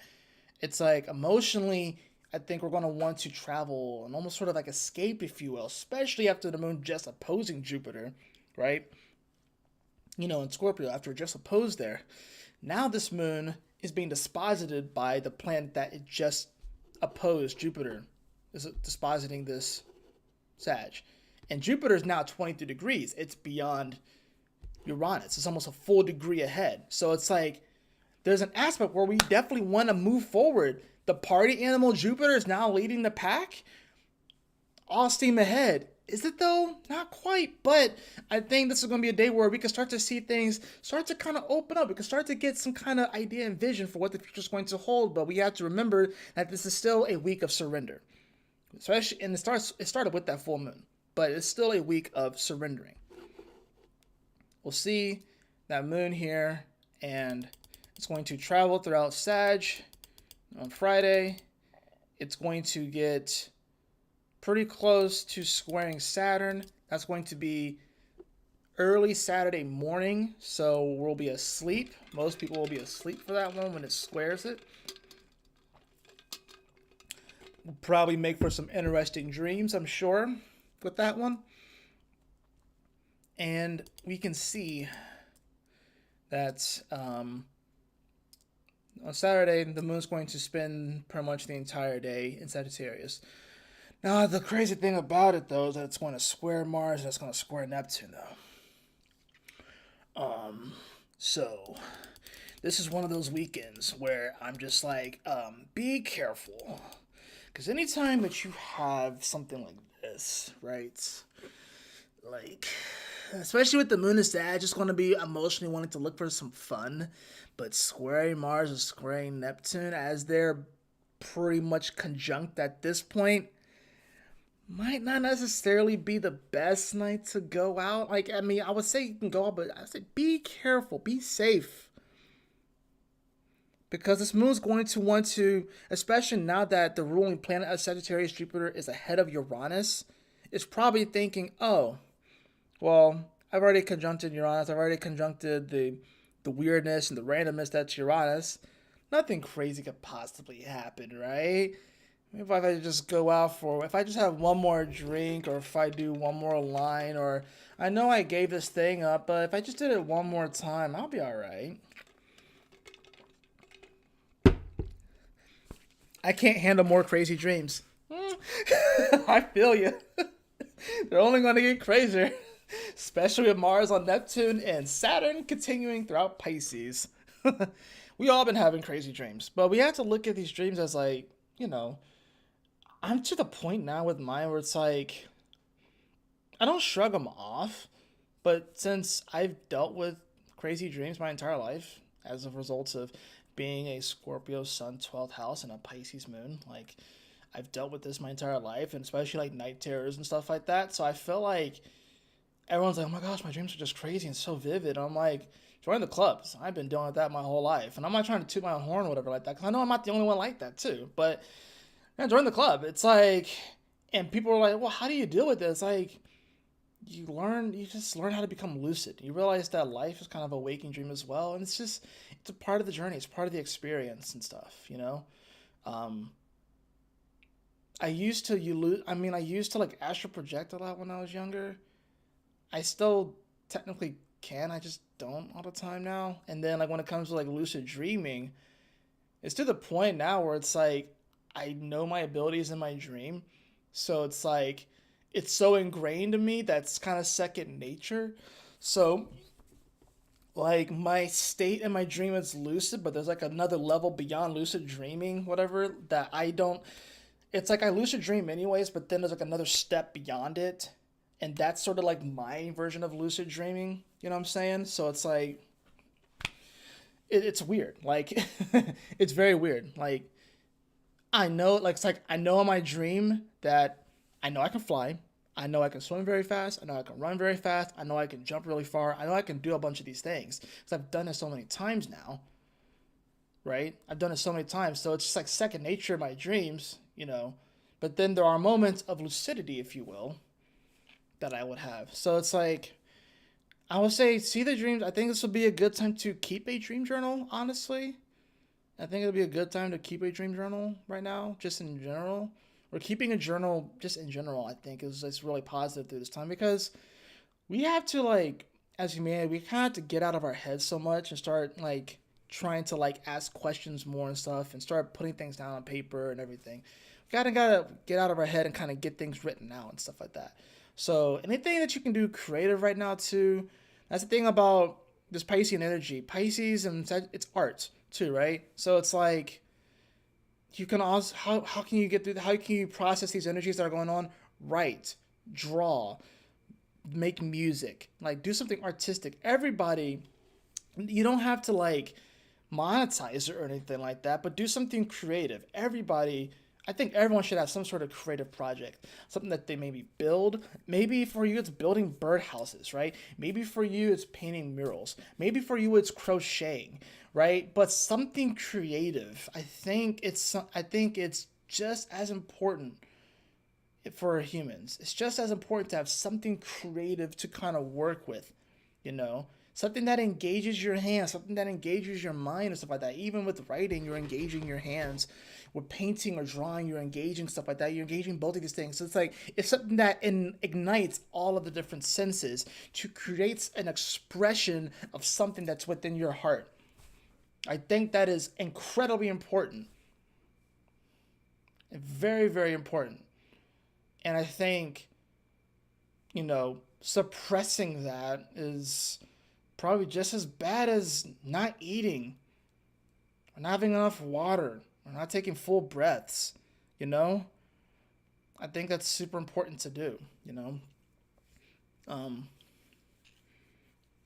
It's like emotionally, I think we're going to want to travel and almost sort of like escape, if you will, especially after the moon just opposing Jupiter, right? In Scorpio, after it just opposed there. Now this moon is being disposited by the planet that it just opposed, Jupiter. Is dispositing this Sag. And Jupiter is now 23 degrees. It's beyond Uranus. It's almost a full degree ahead. So it's like there's an aspect where we definitely want to move forward. The party animal Jupiter is now leading the pack. All steam ahead. Is it though? Not quite. But I think this is going to be a day where we can start to see things start to kind of open up. We can start to get some kind of idea and vision for what the future is going to hold. But we have to remember that this is still a week of surrender. Especially, and it started with that full moon, but it's still a week of surrendering. We'll see that moon here, and it's going to travel throughout Sag on Friday. It's going to get pretty close to squaring Saturn. That's going to be early Saturday morning, so we'll be asleep. Most people will be asleep for that one when it squares it. Will probably make for some interesting dreams, I'm sure, with that one. And we can see that on Saturday, the moon's going to spend pretty much the entire day in Sagittarius. Now, the crazy thing about it, though, is that it's going to square Mars and it's going to square Neptune, though. So this is one of those weekends where I'm just like, be careful. Because anytime that you have something like this, right? Like, especially with the moon and Sag, just going to be emotionally wanting to look for some fun. But squaring Mars and squaring Neptune, as they're pretty much conjunct at this point, might not necessarily be the best night to go out. Like, I mean, I would say you can go out, but I would say be careful, be safe. Because this moon's going to want to, especially now that the ruling planet of Sagittarius, Jupiter, is ahead of Uranus, it's probably thinking, oh, well, I've already conjuncted Uranus. I've already conjuncted the weirdness and the randomness that's Uranus. Nothing crazy could possibly happen, right? If I just go out if I just have one more drink, or if I do one more line, or I know I gave this thing up, but if I just did it one more time, I'll be all right. I can't handle more crazy dreams. I feel you. They're only going to get crazier. Especially with Mars on Neptune and Saturn continuing throughout Pisces. We all been having crazy dreams. But we have to look at these dreams as like, I'm to the point now with mine where it's like, I don't shrug them off. But since I've dealt with crazy dreams my entire life as a result of being a Scorpio sun 12th house and a Pisces moon, like I've dealt with this my entire life, and especially like night terrors and stuff like that. So I feel like everyone's like, oh my gosh, my dreams are just crazy and so vivid. I'm like, join the clubs. I've been doing that my whole life. And I'm not trying to toot my own horn or whatever like that, because I know I'm not the only one like that too. But yeah, join the club. It's like, and people are like, well, how do you deal with this? Like, you just learn how to become lucid. You realize that life is kind of a waking dream as well. And it's a part of the journey. It's part of the experience and stuff, you know? Um, I used to like astral project a lot when I was younger. I still technically can. I just don't all the time now. And then like when it comes to like lucid dreaming, it's to the point now where it's like I know my abilities in my dream. So it's like it's so ingrained in me that's kind of second nature. So like my state in my dream is lucid, but there's like another level beyond lucid dreaming, whatever, that I don't, it's like I lucid dream anyways, but then there's like another step beyond it. And that's sort of like my version of lucid dreaming. You know what I'm saying? So it's like, it's weird. Like, it's very weird. Like, I know, like, it's like, I know in my dream that I know I can fly. I know I can swim very fast. I know I can run very fast. I know I can jump really far. I know I can do a bunch of these things because I've done it so many times now, right? I've done it so many times. So it's just like second nature in my dreams, you know. But then there are moments of lucidity, if you will, that I would have. So it's like I would say see the dreams. I think this would be a good time to keep a dream journal, honestly. I think it'll be a good time to keep a dream journal right now, just in general. Or keeping a journal just in general, I think is really positive through this time because we have to like as humanity, we kind of have to get out of our heads so much and start like trying to like ask questions more and stuff and start putting things down on paper and everything. We gotta get out of our head and kind of get things written out and stuff like that. So anything that you can do creative right now too. That's the thing about this Piscean energy. Pisces and it's art too, right? So it's like you can also how can you get through how can you process these energies that are going on? Write, draw, make music, like do something artistic. Everybody, you don't have to like monetize it or anything like that, but do something creative. Everybody, I think everyone should have some sort of creative project, something that they maybe build. Maybe for you it's building birdhouses, right? Maybe for you it's painting murals. Maybe for you it's crocheting, right? But something creative. I think it's just as important for humans. It's just as important to have something creative to kind of work with, you know? Something that engages your hands, something that engages your mind and stuff like that. Even with writing, you're engaging your hands. With painting or drawing, you're engaging stuff like that. You're engaging both of these things. So it's like it's something that ignites all of the different senses to create an expression of something that's within your heart. I think that is incredibly important. Very, very important. And I think, suppressing that is probably just as bad as not eating or not having enough water or not taking full breaths, you know? I think that's super important to do, you know? Um,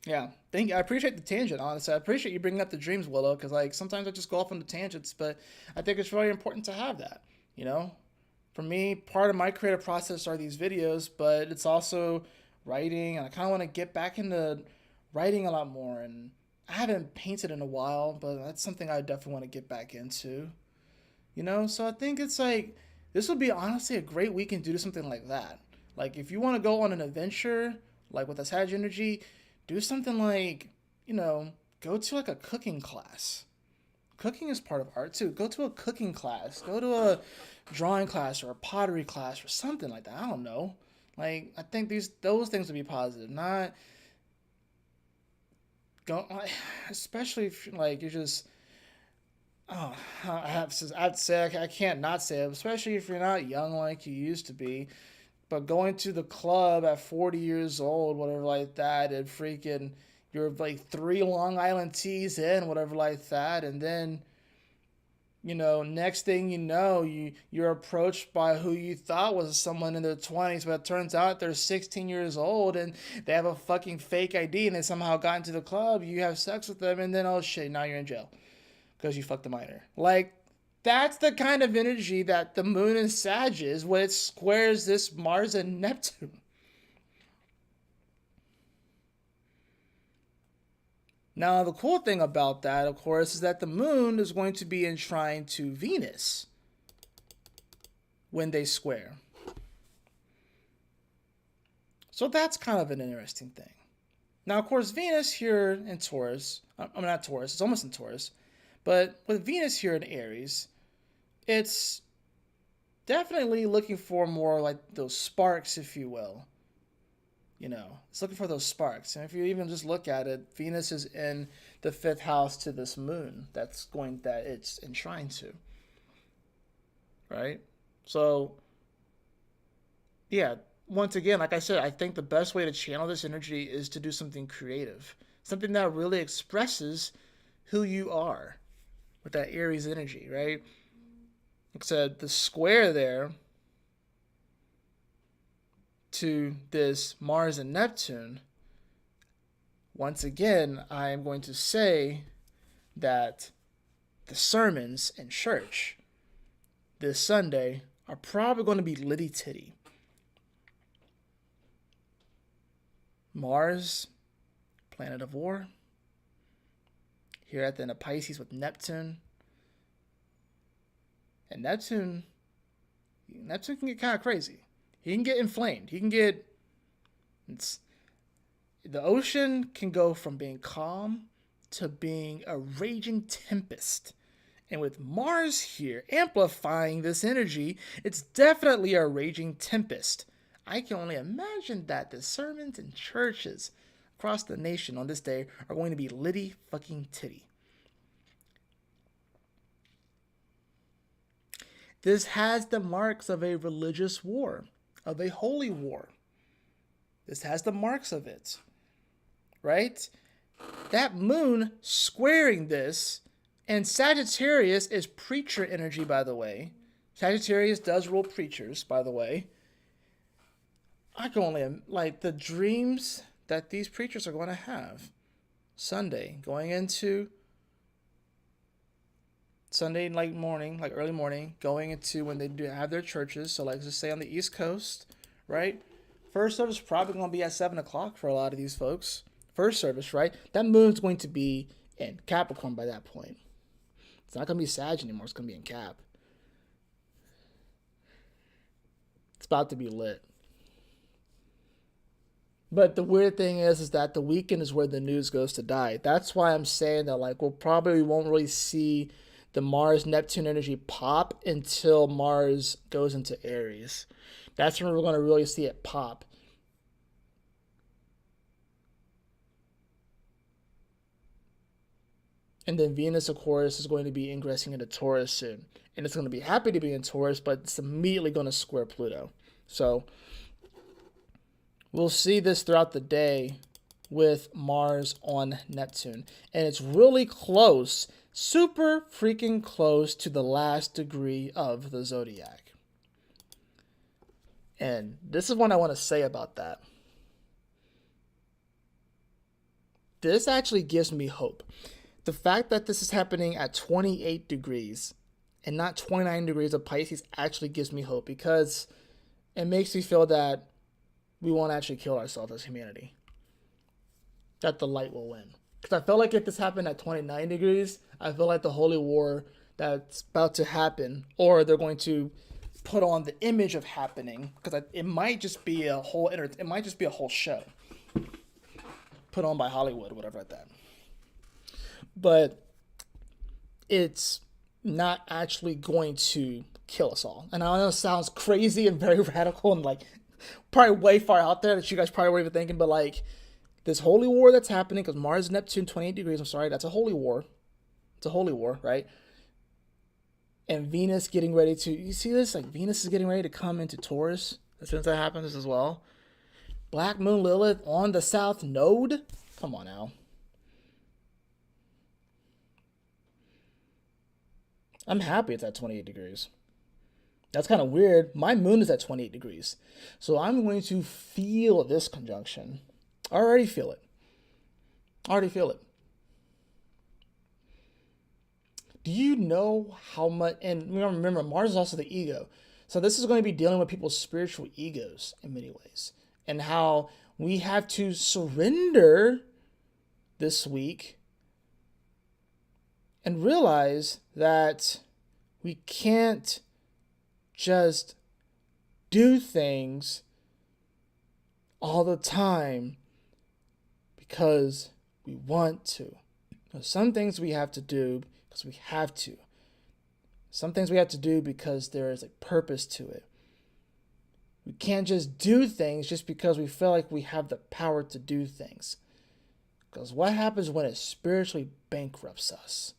yeah, I appreciate the tangent, honestly. I appreciate you bringing up the dreams, Willow, because, like, sometimes I just go off on the tangents, but I think it's really important to have that, you know? For me, part of my creative process are these videos, but it's also writing, and I kind of want to get back into writing a lot more. And I haven't painted in a while, but that's something I definitely want to get back into, you know? So I think it's like, this would be honestly a great weekend to do something like that. Like, if you want to go on an adventure, like with a Sag energy, do something like, go to like a cooking class. Cooking is part of art too. Go to a cooking class. Go to a drawing class or a pottery class or something like that. I don't know. Like I think those things would be positive. Not go, especially if like you're just. Oh, I'd say I can't not say it, especially if you're not young like you used to be. But going to the club at 40 years old, whatever like that, and freaking you're like three Long Island teas in, whatever like that, and then next thing you know, you're approached by who you thought was someone in their 20s, but it turns out they're 16 years old and they have a fucking fake ID and they somehow got into the club. You have sex with them, and then oh shit, now you're in jail because you fucked a minor. Like that's the kind of energy that the moon in Sag is when it squares this Mars and Neptune. Now, the cool thing about that, of course, is that the moon is going to be enshrined to Venus when they square. So that's kind of an interesting thing. Now, of course, Venus here in Taurus, I'm not Taurus, it's almost in Taurus, but with Venus here in Aries, it's definitely looking for more like those sparks, if you will. You know, it's looking for those sparks. And if you even just look at it, Venus is in the 5th house to this moon that it's enshrined to. Right? So, yeah, once again, like I said, I think the best way to channel this energy is to do something creative, something that really expresses who you are with that Aries energy, right? Like I said, the square there to this Mars and Neptune, once again, I am going to say that the sermons in church this Sunday are probably going to be litty titty. Mars, planet of war, here at the end of Pisces with Neptune. And Neptune can get kind of crazy. He can get inflamed. The ocean can go from being calm to being a raging tempest. And with Mars here amplifying this energy, it's definitely a raging tempest. I can only imagine that the sermons in churches across the nation on this day are going to be litty fucking titty. This has the marks of a religious war, of a holy war. This has the marks of it, right? That moon squaring this, and Sagittarius is preacher energy, by the way. Sagittarius does rule preachers, by the way. I can only, like, the dreams that these preachers are going to have Sunday, going into Sunday, like morning, like early morning, going into when they do have their churches. So, like, just say on the East Coast, right? First service is probably going to be at 7 o'clock for a lot of these folks. First service, right? That moon's going to be in Capricorn by that point. It's not going to be Sag anymore. It's going to be in Cap. It's about to be lit. But the weird thing is that the weekend is where the news goes to die. That's why I'm saying that, like, we won't really see the Mars-Neptune energy pop until Mars goes into Aries. That's when we're going to really see it pop. And then Venus, of course, is going to be ingressing into Taurus soon. And it's going to be happy to be in Taurus, but it's immediately going to square Pluto. So we'll see this throughout the day with Mars on Neptune. And it's really close, super freaking close to the last degree of the zodiac. And this is what I want to say about that. This actually gives me hope. The fact that this is happening at 28 degrees and not 29 degrees of Pisces actually gives me hope, because it makes me feel that we won't actually kill ourselves as humanity. That the light will win. Because I feel like if this happened at 29 degrees, I feel like the holy war that's about to happen, or they're going to put on the image of happening, because it might just be a whole show put on by Hollywood, whatever like that. But it's not actually going to kill us all. And I know it sounds crazy and very radical and like probably way far out there that you guys probably weren't even thinking, but like this holy war that's happening, because Mars and Neptune 28 degrees, that's a holy war. It's a holy war, right? And Venus getting ready to, you see this? Like Venus is getting ready to come into Taurus as soon as that happens as well. Black Moon Lilith on the South Node. Come on now. I'm happy it's at 28 degrees. That's kind of weird. My moon is at 28 degrees. So I'm going to feel this conjunction. I already feel it. Do you know how much, and remember, Mars is also the ego. So this is going to be dealing with people's spiritual egos in many ways. And how we have to surrender this week and realize that we can't just do things all the time because we want to. Some things we have to do because we have to. Some things we have to do because there is a purpose to it. We can't just do things just because we feel like we have the power to do things. Because what happens when it spiritually bankrupts us?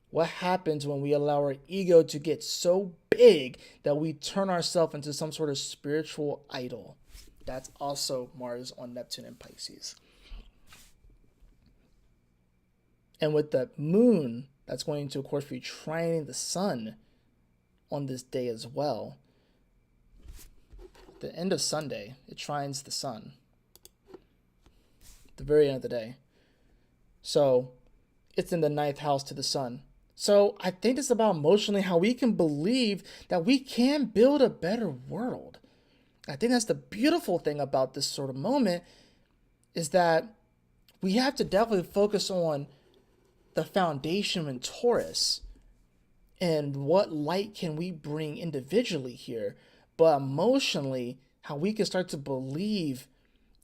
What happens when we allow our ego to get so big that we turn ourselves into some sort of spiritual idol? That's also Mars on Neptune and Pisces. And with the moon, that's going to, of course, be trining the sun on this day as well. At the end of Sunday, it trines the sun. At the very end of the day. So, it's in the 9th house to the sun. So, I think it's about emotionally how we can believe that we can build a better world. I think that's the beautiful thing about this sort of moment, is that we have to definitely focus on the foundation in Taurus and what light can we bring individually here, but emotionally how we can start to believe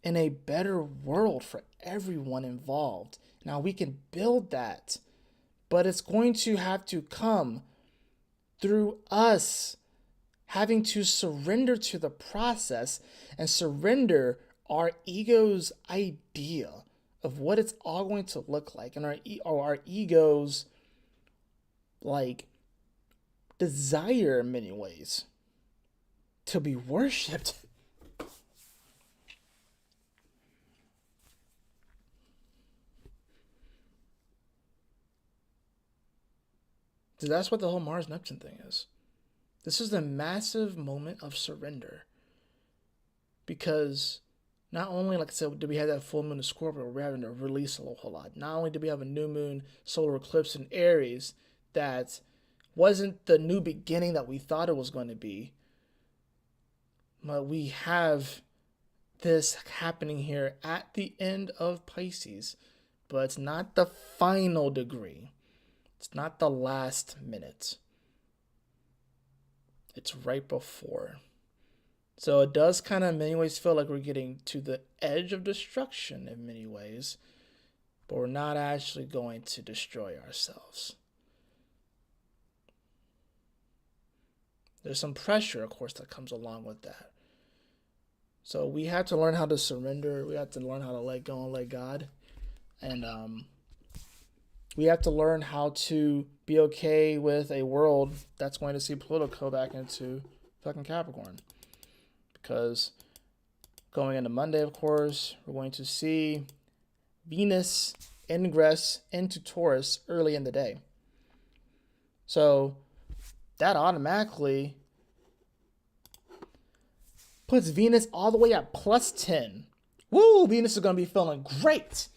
in a better world for everyone involved. Now we can build that, but it's going to have to come through us having to surrender to the process and surrender our ego's idea of what it's all going to look like, and our ego's like desire in many ways to be worshipped. So that's what the whole Mars Neptune thing is. This is the massive moment of surrender. Because not only, like I said, did we have that full moon in Scorpio, we're having to release a whole lot. Not only did we have a new moon solar eclipse in Aries that wasn't the new beginning that we thought it was going to be, but we have this happening here at the end of Pisces. But it's not the final degree. It's not the last minute. It's right before. So it does kind of in many ways feel like we're getting to the edge of destruction in many ways, but we're not actually going to destroy ourselves. There's some pressure, of course, that comes along with that. So we have to learn how to surrender. We have to learn how to let go and let God. And we have to learn how to be okay with a world that's going to see Pluto go back into fucking Capricorn. Because going into Monday, of course, we're going to see Venus ingress into Taurus early in the day. So that automatically puts Venus all the way at plus 10. Woo! Venus is going to be feeling great.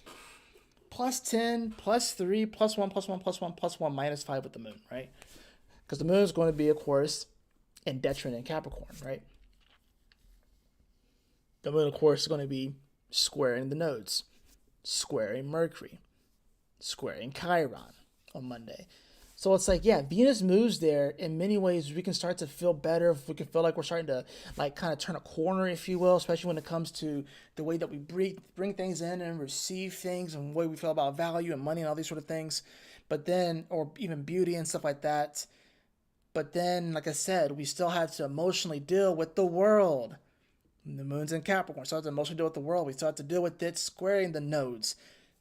Plus 10, plus 3, plus 1, plus 1, plus 1, plus 1, minus 5 with the moon, right? Because the moon is going to be, of course, in detriment in Capricorn, right? The moon, of course, is going to be squaring the nodes, squaring Mercury, squaring Chiron on Monday. So it's like, yeah, Venus moves there. In many ways, we can start to feel better. If we can feel like we're starting to like kind of turn a corner, if you will, especially when it comes to the way that we bring things in and receive things and the way we feel about value and money and all these sort of things. But then, or even beauty and stuff like that. But then, like I said, we still have to emotionally deal with the world. The moon's in Capricorn. So we have to emotionally deal with the world. We still have to deal with it squaring the nodes,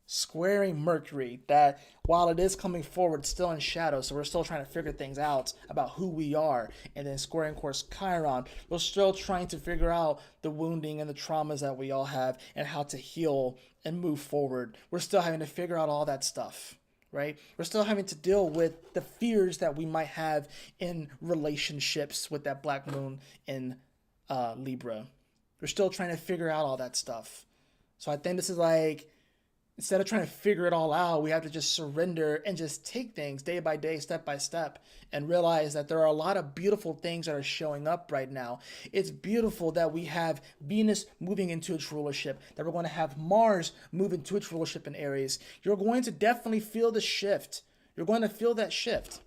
squaring Mercury, that while it is coming forward, it's still in shadow, so we're still trying to figure things out about who we are. And then squaring, of course, Chiron, we're still trying to figure out the wounding and the traumas that we all have and how to heal and move forward. We're still having to figure out all that stuff, right? We're still having to deal with the fears that we might have in relationships with that black moon in Libra. We're still trying to figure out all that stuff. So I think this is like Instead of trying to figure it all out, we have to just surrender and just take things day by day, step by step, and realize that there are a lot of beautiful things that are showing up right now. It's beautiful that we have Venus moving into its rulership, that we're going to have Mars move into its rulership in Aries. You're going to definitely feel the shift. You're going to feel that shift,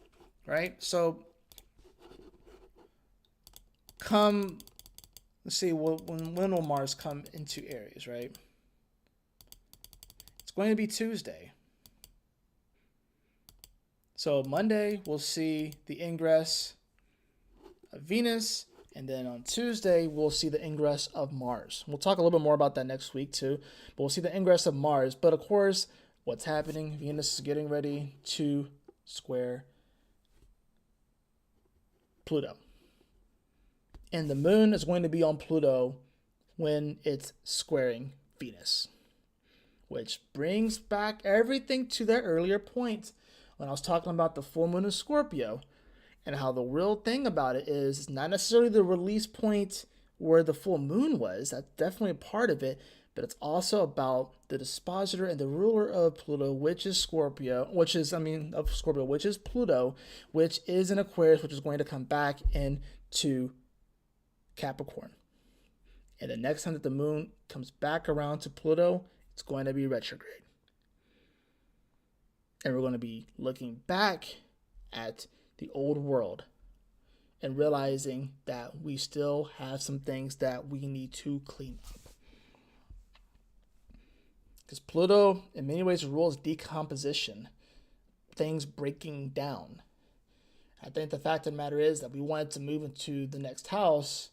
right? So let's see, when will Mars come into Aries, right? Going to be Tuesday. So Monday, we'll see the ingress of Venus. And then on Tuesday, we'll see the ingress of Mars. We'll talk a little bit more about that next week too. But we'll see the ingress of Mars. But of course, what's happening? Venus is getting ready to square Pluto. And the moon is going to be on Pluto when it's squaring Venus. Which brings back everything to that earlier point when I was talking about the full moon in Scorpio and how the real thing about it is it's not necessarily the release point where the full moon was. That's definitely a part of it, but it's also about the dispositor and the ruler of Pluto, which is Scorpio, which is Pluto, which is in Aquarius, which is going to come back into Capricorn. And the next time that the moon comes back around to Pluto, it's going to be retrograde. And we're going to be looking back at the old world and realizing that we still have some things that we need to clean up. Because Pluto, in many ways, rules decomposition, things breaking down. I think the fact of the matter is that we wanted to move into the next house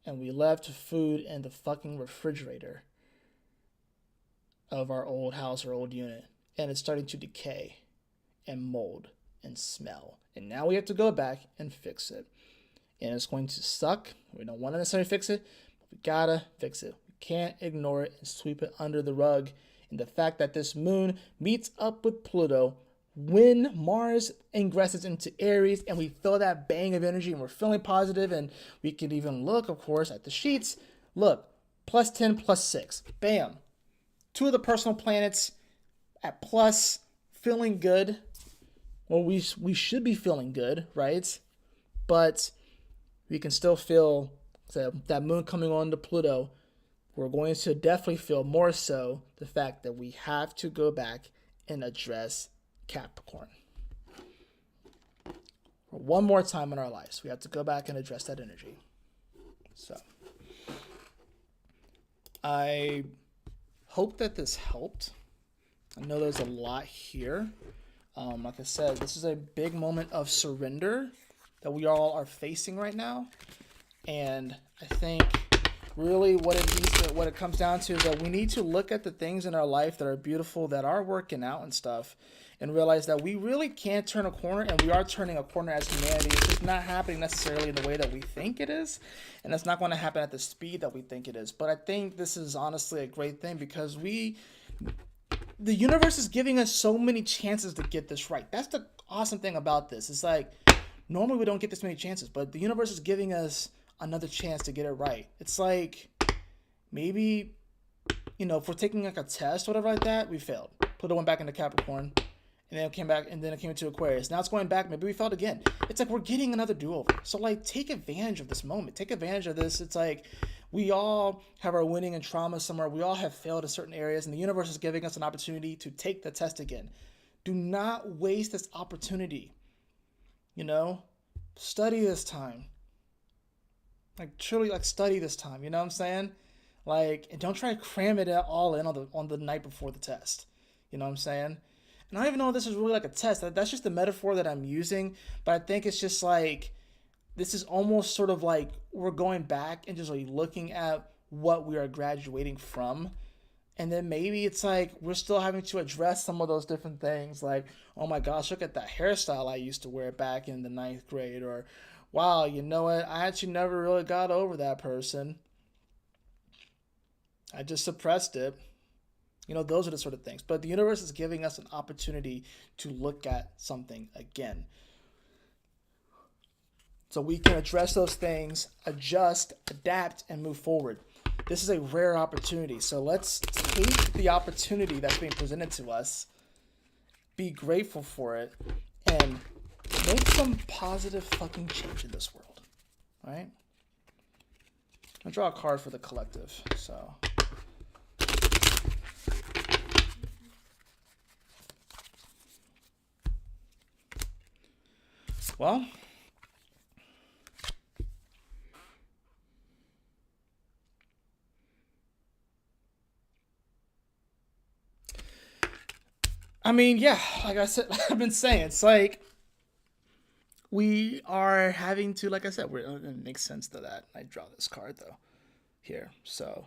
and we left food in the fucking refrigerator of our old house or old unit, and it's starting to decay and mold and smell. And now we have to go back and fix it. And it's going to suck. We don't want to necessarily fix it, but we gotta fix it. We can't ignore it and sweep it under the rug. And the fact that this moon meets up with Pluto when Mars ingresses into Aries and we feel that bang of energy and we're feeling positive, and we can even look, of course, at the sheets. Look, plus 10, plus 6. Bam. Two of the personal planets at plus, feeling good. Well, we should be feeling good, right? But we can still feel that moon coming on to Pluto. We're going to definitely feel more so the fact that we have to go back and address Capricorn. One more time in our lives, we have to go back and address that energy. So, I hope that this helped. I know there's a lot here. Like I said, this is a big moment of surrender that we all are facing right now. And I think really what it comes down to is that we need to look at the things in our life that are beautiful, that are working out and stuff, and realize that we really can turn a corner, and we are turning a corner as humanity. It's just not happening necessarily in the way that we think it is, and it's not going to happen at the speed that we think it is. But I think this is honestly a great thing because the universe is giving us so many chances to get this right. That's the awesome thing about this. It's like, normally we don't get this many chances, but the universe is giving us another chance to get it right. It's like, maybe, if we're taking like a test or whatever like that, we failed. Pluto went back into Capricorn, and then it came back, and then it came into Aquarius. Now it's going back, maybe we failed again. It's like we're getting another do-over. So like, take advantage of this moment. Take advantage of this. It's like, we all have our winning and trauma somewhere. We all have failed in certain areas, and the universe is giving us an opportunity to take the test again. Do not waste this opportunity. Study this time. Like, truly, study this time. You know what I'm saying? And don't try to cram it all in on the night before the test. You know what I'm saying? And I don't even know if this is really like a test. That's just the metaphor that I'm using. But I think it's just like, this is almost sort of like we're going back and just like looking at what we are graduating from. And then maybe it's like we're still having to address some of those different things. Like, oh my gosh, look at that hairstyle I used to wear back in the 9th grade. Or, wow, you know what? I actually never really got over that person. I just suppressed it. Those are the sort of things. But the universe is giving us an opportunity to look at something again. So we can address those things, adjust, adapt, and move forward. This is a rare opportunity. So let's take the opportunity that's being presented to us, be grateful for it, and make some positive fucking change in this world. All right? I'll draw a card for the collective. So. Well, I mean, yeah, like I said, I've been saying, it's like we are having to, like I said, it makes sense to that. I draw this card though here. So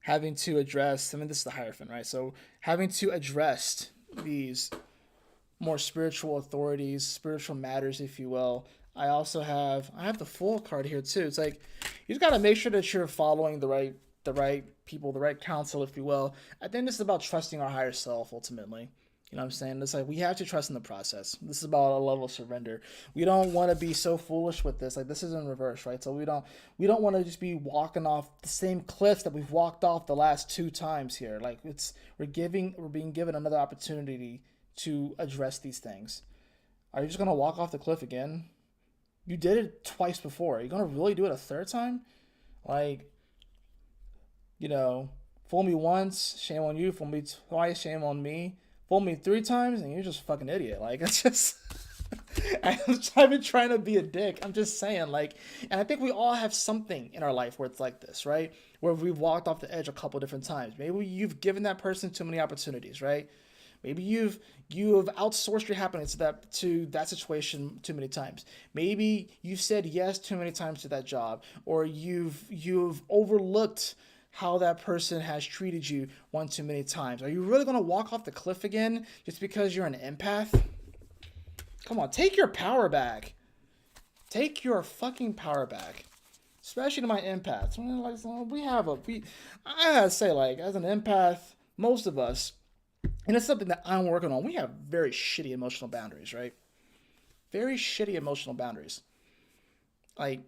having to address, I mean, this is the Hierophant, right? So having to address these more spiritual authorities, spiritual matters, if you will. I have the Fool card here too. It's like you just got to make sure that you're following the right people, the right counsel, if you will. I think this is about trusting our higher self ultimately. You know what I'm saying? It's like we have to trust in the process. This is about a level of surrender. We don't want to be so foolish with this. Like this is in reverse, right? So we don't want to just be walking off the same cliffs that we've walked off the last 2 times here. Like we're being given another opportunity to address these things. Are you just gonna walk off the cliff again? You did it twice before. Are you gonna really do it a third time? Like, fool me once, shame on you. Fool me twice, shame on me. Fool me 3 times, and you're just a fucking idiot. Like, it's just. I've been trying to be a dick. I'm just saying, like, and I think we all have something in our life where it's like this, right? Where we've walked off the edge a couple different times. Maybe you've given that person too many opportunities, right? Maybe you've outsourced your happiness to that situation too many times. Maybe you've said yes too many times to that job, or you've overlooked how that person has treated you one too many times. Are you really gonna walk off the cliff again just because you're an empath? Come on, take your power back. Take your fucking power back. Especially to my empaths. I gotta say, like, as an empath, most of us, and it's something that I'm working on, we have very shitty emotional boundaries, right? Very shitty emotional boundaries. Like,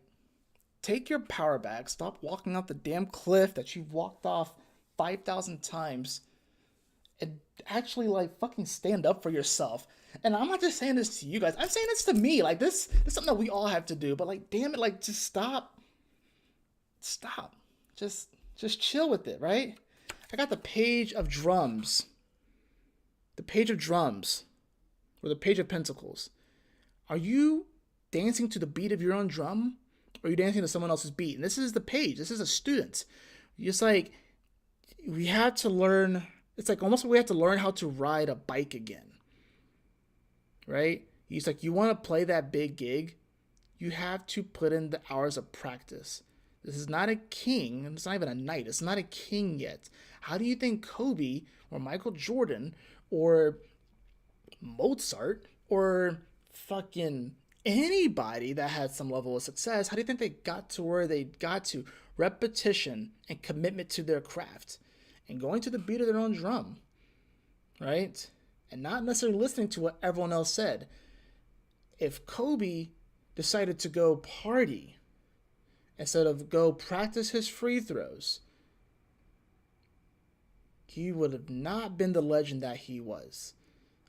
take your power back. Stop walking off the damn cliff that you've walked off 5,000 times. And actually, like, fucking stand up for yourself. And I'm not just saying this to you guys. I'm saying this to me. Like, this is something that we all have to do. But, like, damn it, like, just stop. Stop. Just chill with it, right? I got the Page of Drums. The Page of Drums. Or the Page of Pentacles. Are you dancing to the beat of your own drum? Or are you dancing to someone else's beat? And this is the page. This is a student. Just like, we have to learn. It's like almost we have to learn how to ride a bike again. Right? It's like you want to play that big gig. You have to put in the hours of practice. This is not a king. It's not even a knight. It's not a king yet. How do you think Kobe or Michael Jordan or Mozart or fucking anybody that had some level of success, how do you think they got to where they got to? Repetition and commitment to their craft and going to the beat of their own drum, right? And not necessarily listening to what everyone else said. If Kobe decided to go party instead of go practice his free throws, he would have not been the legend that he was.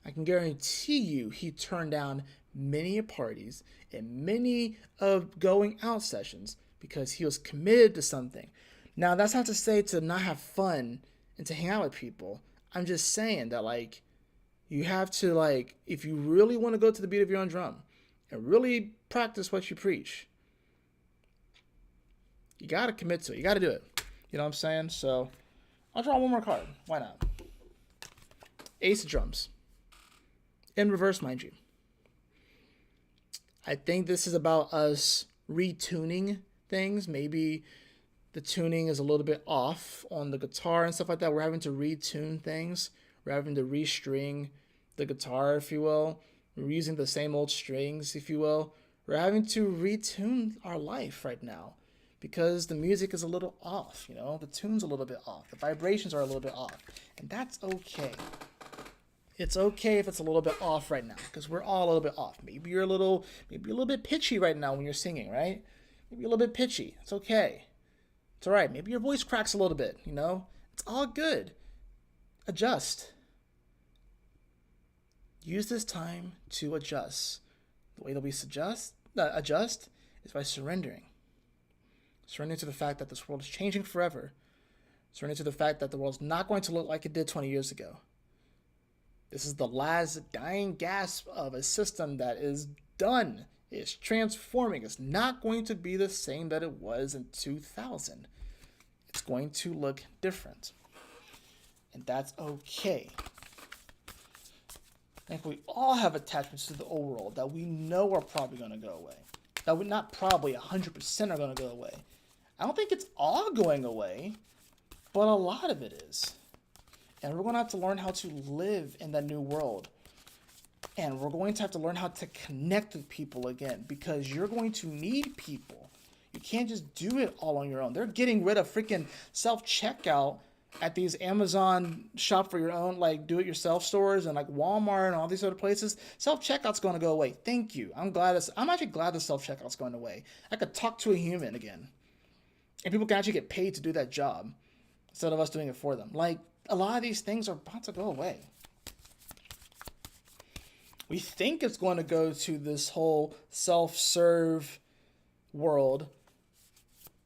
I can guarantee you he turned down many parties and many of going out sessions because he was committed to something. Now, that's not to say to not have fun and to hang out with people. I'm just saying that, like, you have to, like, if you really want to go to the beat of your own drum and really practice what you preach, you got to commit to it. You got to do it. You know what I'm saying? So I'll draw one more card. Why not? Ace of Drums. In reverse, mind you. I think this is about us retuning things. Maybe the tuning is a little bit off on the guitar and stuff like that. We're having to retune things. We're having to restring the guitar, if you will. We're using the same old strings, if you will. We're having to retune our life right now because the music is a little off, The tune's a little bit off. The vibrations are a little bit off. And that's okay. It's okay if it's a little bit off right now because we're all a little bit off. Maybe you're a little bit pitchy right now when you're singing, right? Maybe a little bit pitchy. It's okay. It's all right. Maybe your voice cracks a little bit, you know? It's all good. Adjust. Use this time to adjust. The way that we adjust is by surrendering. Surrendering to the fact that this world is changing forever. Surrendering to the fact that the world's not going to look like it did 20 years ago. This is the last dying gasp of a system that is done. It's transforming. It's not going to be the same that it was in 2000. It's going to look different. And that's okay. I think we all have attachments to the old world that we know are probably going to go away. That we not probably 100% are going to go away. I don't think it's all going away, but a lot of it is. And we're going to have to learn how to live in that new world. And we're going to have to learn how to connect with people again, because you're going to need people. You can't just do it all on your own. They're getting rid of freaking self-checkout at these Amazon shop for your own, like do-it-yourself stores, and like Walmart and all these other places. Self-checkout's going to go away. Thank you. I'm actually glad the self-checkout's going away. I could talk to a human again. And people can actually get paid to do that job instead of us doing it for them. Like, a lot of these things are about to go away. We think it's going to go to this whole self-serve world.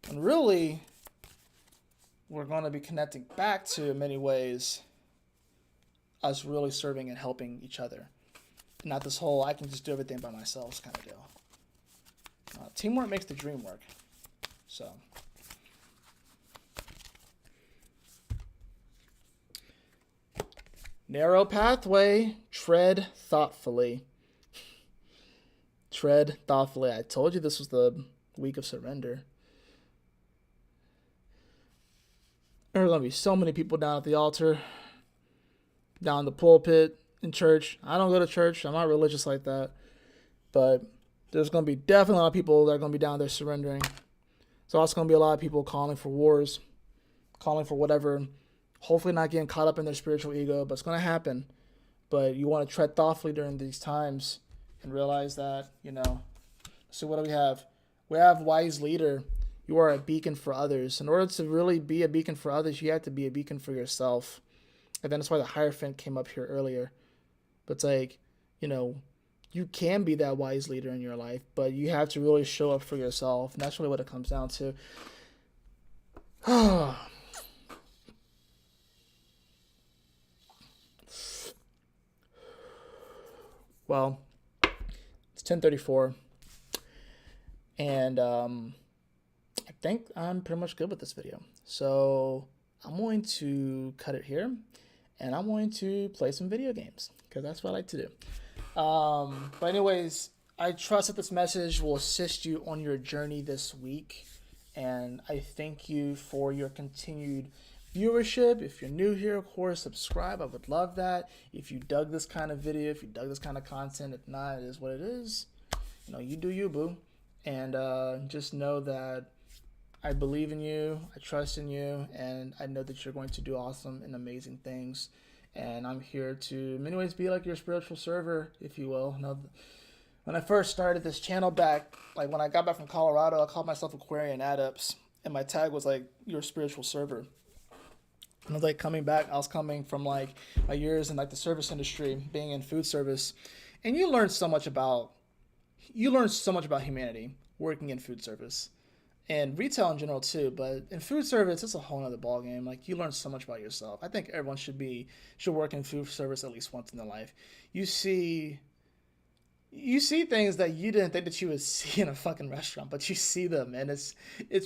And really, we're going to be connecting back to, in many ways, us really serving and helping each other. Not this whole, I can just do everything by myself kind of deal. Teamwork makes the dream work. So... narrow pathway, tread thoughtfully. Tread thoughtfully. I told you this was the week of surrender. There are going to be so many people down at the altar, down the pulpit, in church. I don't go to church. I'm not religious like that. But there's going to be definitely a lot of people that are going to be down there surrendering. There's also going to be a lot of people calling for wars, calling for whatever. Hopefully not getting caught up in their spiritual ego, but it's going to happen. But you want to tread thoughtfully during these times and realize that, so what do we have? We have wise leader. You are a beacon for others. In order to really be a beacon for others, you have to be a beacon for yourself. And then that's why the Hierophant came up here earlier. But it's like, you can be that wise leader in your life, but you have to really show up for yourself. And that's really what it comes down to. Well, it's 10:34, and I think I'm pretty much good with this video. So I'm going to cut it here, and I'm going to play some video games, because that's what I like to do. But anyways, I trust that this message will assist you on your journey this week, and I thank you for your continued viewership. If you're new here, of course, subscribe. I would love that. If you dug this kind of video, if you dug this kind of content, if not, it is what it is. You do you, boo. And just know that I believe in you, I trust in you, and I know that you're going to do awesome and amazing things. And I'm here to, in many ways, be like your spiritual server, if you will. When I first started this channel back, like when I got back from Colorado, I called myself Aquarian Adepts, and my tag was like, your spiritual server. And I was like coming back, I was coming from like my years in like the service industry, being in food service. And you learn so much about humanity working in food service and retail in general too. But in food service, it's a whole nother ballgame. Like, you learn so much about yourself. I think everyone should work in food service at least once in their life. You see things that you didn't think that you would see in a fucking restaurant, but you see them, and it's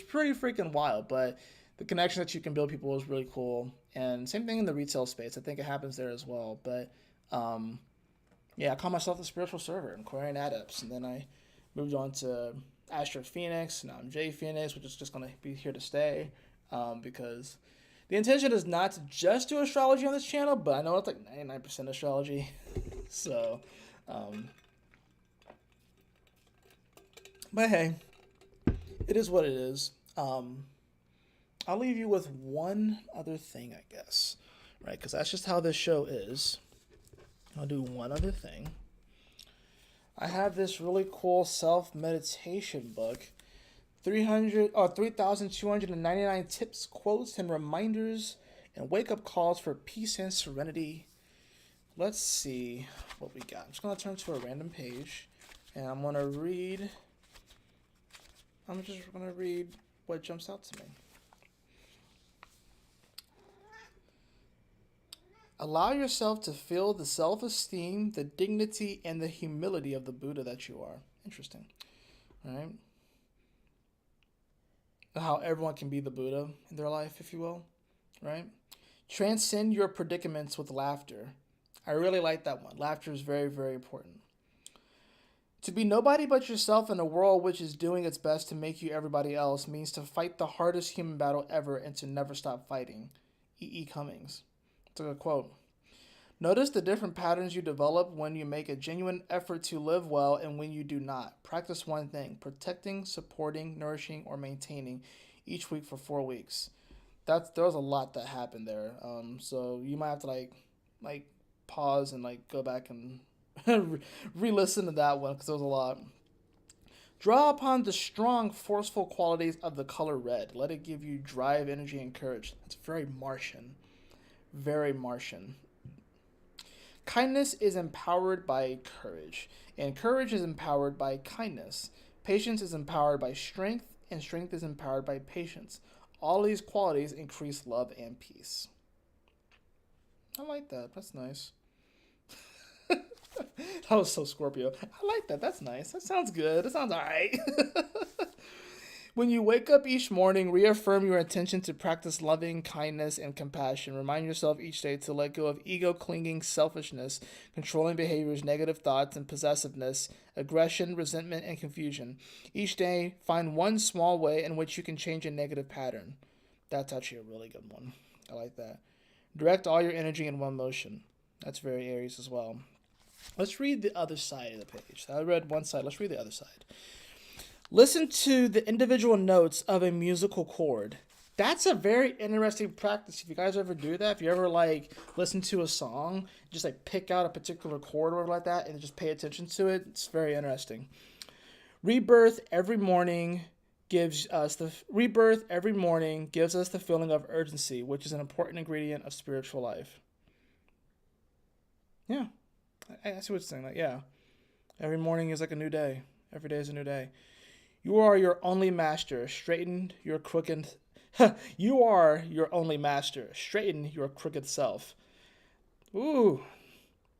pretty freaking wild. But the connection that you can build people is really cool. And same thing in the retail space. I think it happens there as well. But I call myself the spiritual server in Aquarian Adepts. And then I moved on to AstroPhoenix. Now I'm J Phoenix, which is just going to be here to stay. Because the intention is not to just do astrology on this channel, but I know it's like 99% astrology. So, but hey, it is what it is. I'll leave you with one other thing, I guess, right? Because that's just how this show is. I'll do one other thing. I have this really cool self-meditation book 3,299 tips, quotes, and reminders, and wake up calls for peace and serenity. Let's see what we got. I'm just going to turn to a random page, and I'm just going to read what jumps out to me. Allow yourself to feel the self-esteem, the dignity, and the humility of the Buddha that you are. Interesting. All right. How everyone can be the Buddha in their life, if you will. Right? Transcend your predicaments with laughter. I really like that one. Laughter is very, very important. To be nobody but yourself in a world which is doing its best to make you everybody else means to fight the hardest human battle ever and to never stop fighting. E. Cummings. It's a good quote. Notice the different patterns you develop when you make a genuine effort to live well and when you do not. Practice one thing: protecting, supporting, nourishing, or maintaining each week for 4 weeks. There was a lot that happened there. So you might have to like pause and like go back and re-listen to that one because there was a lot. Draw upon the strong, forceful qualities of the color red. Let it give you drive, energy, and courage. That's very Martian. Very Martian. Kindness is empowered by courage, and courage is empowered by kindness. Patience is empowered by strength, and strength is empowered by patience. All these qualities increase love and peace. I like that. That's nice. That was so Scorpio. I like that. That's nice. That sounds good. That sounds alright. When you wake up each morning, reaffirm your intention to practice loving kindness and compassion. Remind yourself each day to let go of ego, clinging, selfishness, controlling behaviors, negative thoughts, and possessiveness, aggression, resentment, and confusion. Each day, find one small way in which you can change a negative pattern. That's actually a really good one. I like that. Direct all your energy in one motion. That's very Aries as well. Let's read the other side of the page. I read one side. Let's read the other side. Listen to the individual notes of a musical chord. That's a very interesting practice. If you guys ever do that, if you ever like listen to a song, just like pick out a particular chord or like that and just pay attention to it, it's very interesting. Rebirth every morning gives us the feeling of urgency, which is an important ingredient of spiritual life. Yeah. I see what you're saying. Like, yeah. Every morning is like a new day. Every day is a new day. You are your only master. Straighten your crooked... You are your only master. Straighten your crooked self. Ooh.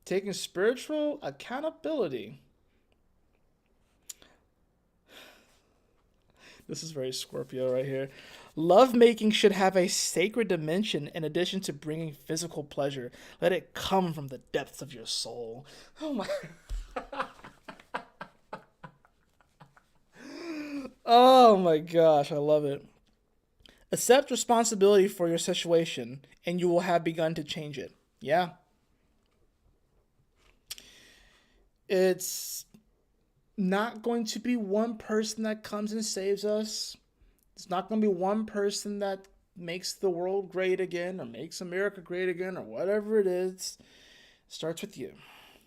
Taking spiritual accountability. This is very Scorpio right here. Lovemaking should have a sacred dimension in addition to bringing physical pleasure. Let it come from the depths of your soul. Oh my... Oh my gosh, I love it. Accept responsibility for your situation, and you will have begun to change it. Yeah. It's not going to be one person that comes and saves us. It's not going to be one person that makes the world great again or makes America great again or whatever it is. It starts with you.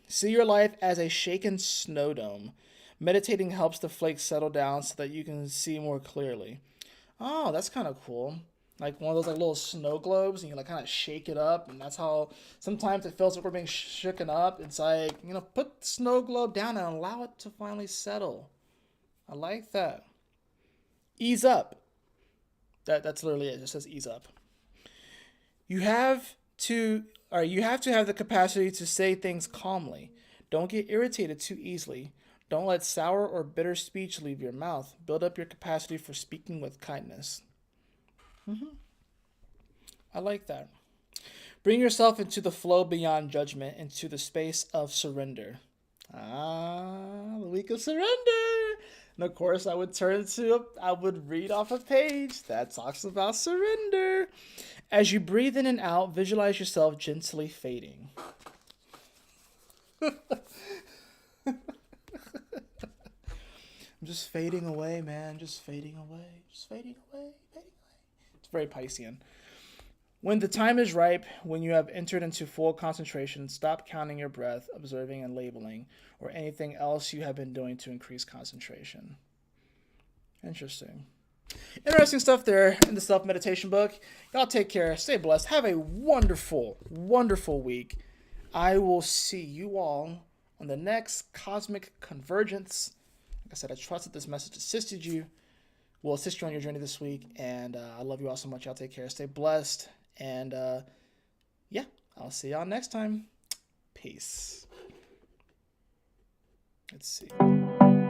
See your life as a shaken snow dome. Meditating helps the flakes settle down so that you can see more clearly. Oh, that's kind of cool. Like one of those like little snow globes, and you like kind of shake it up, and that's how sometimes it feels like we're being shooken up. It's like, put the snow globe down and allow it to finally settle. I like that. Ease up. That's literally it. It just says ease up. You have to have the capacity to say things calmly. Don't get irritated too easily. Don't let sour or bitter speech leave your mouth. Build up your capacity for speaking with kindness. I like that. Bring yourself into the flow beyond judgment, into the space of surrender. The week of surrender. And of course, I would read off a page that talks about surrender. As you breathe in and out, visualize yourself gently fading. I'm just fading away, man. Just fading away. Just fading away. Fading away. It's very Piscean. When the time is ripe, when you have entered into full concentration, stop counting your breath, observing and labeling, or anything else you have been doing to increase concentration. Interesting. Interesting stuff there in the self-meditation book. Y'all take care. Stay blessed. Have a wonderful, wonderful week. I will see you all on the next Cosmic Convergence. Like I said, I trust that this message assisted you. Will assist you on your journey this week. And I love you all so much. Y'all take care. Stay blessed. And yeah, I'll see y'all next time. Peace. Let's see.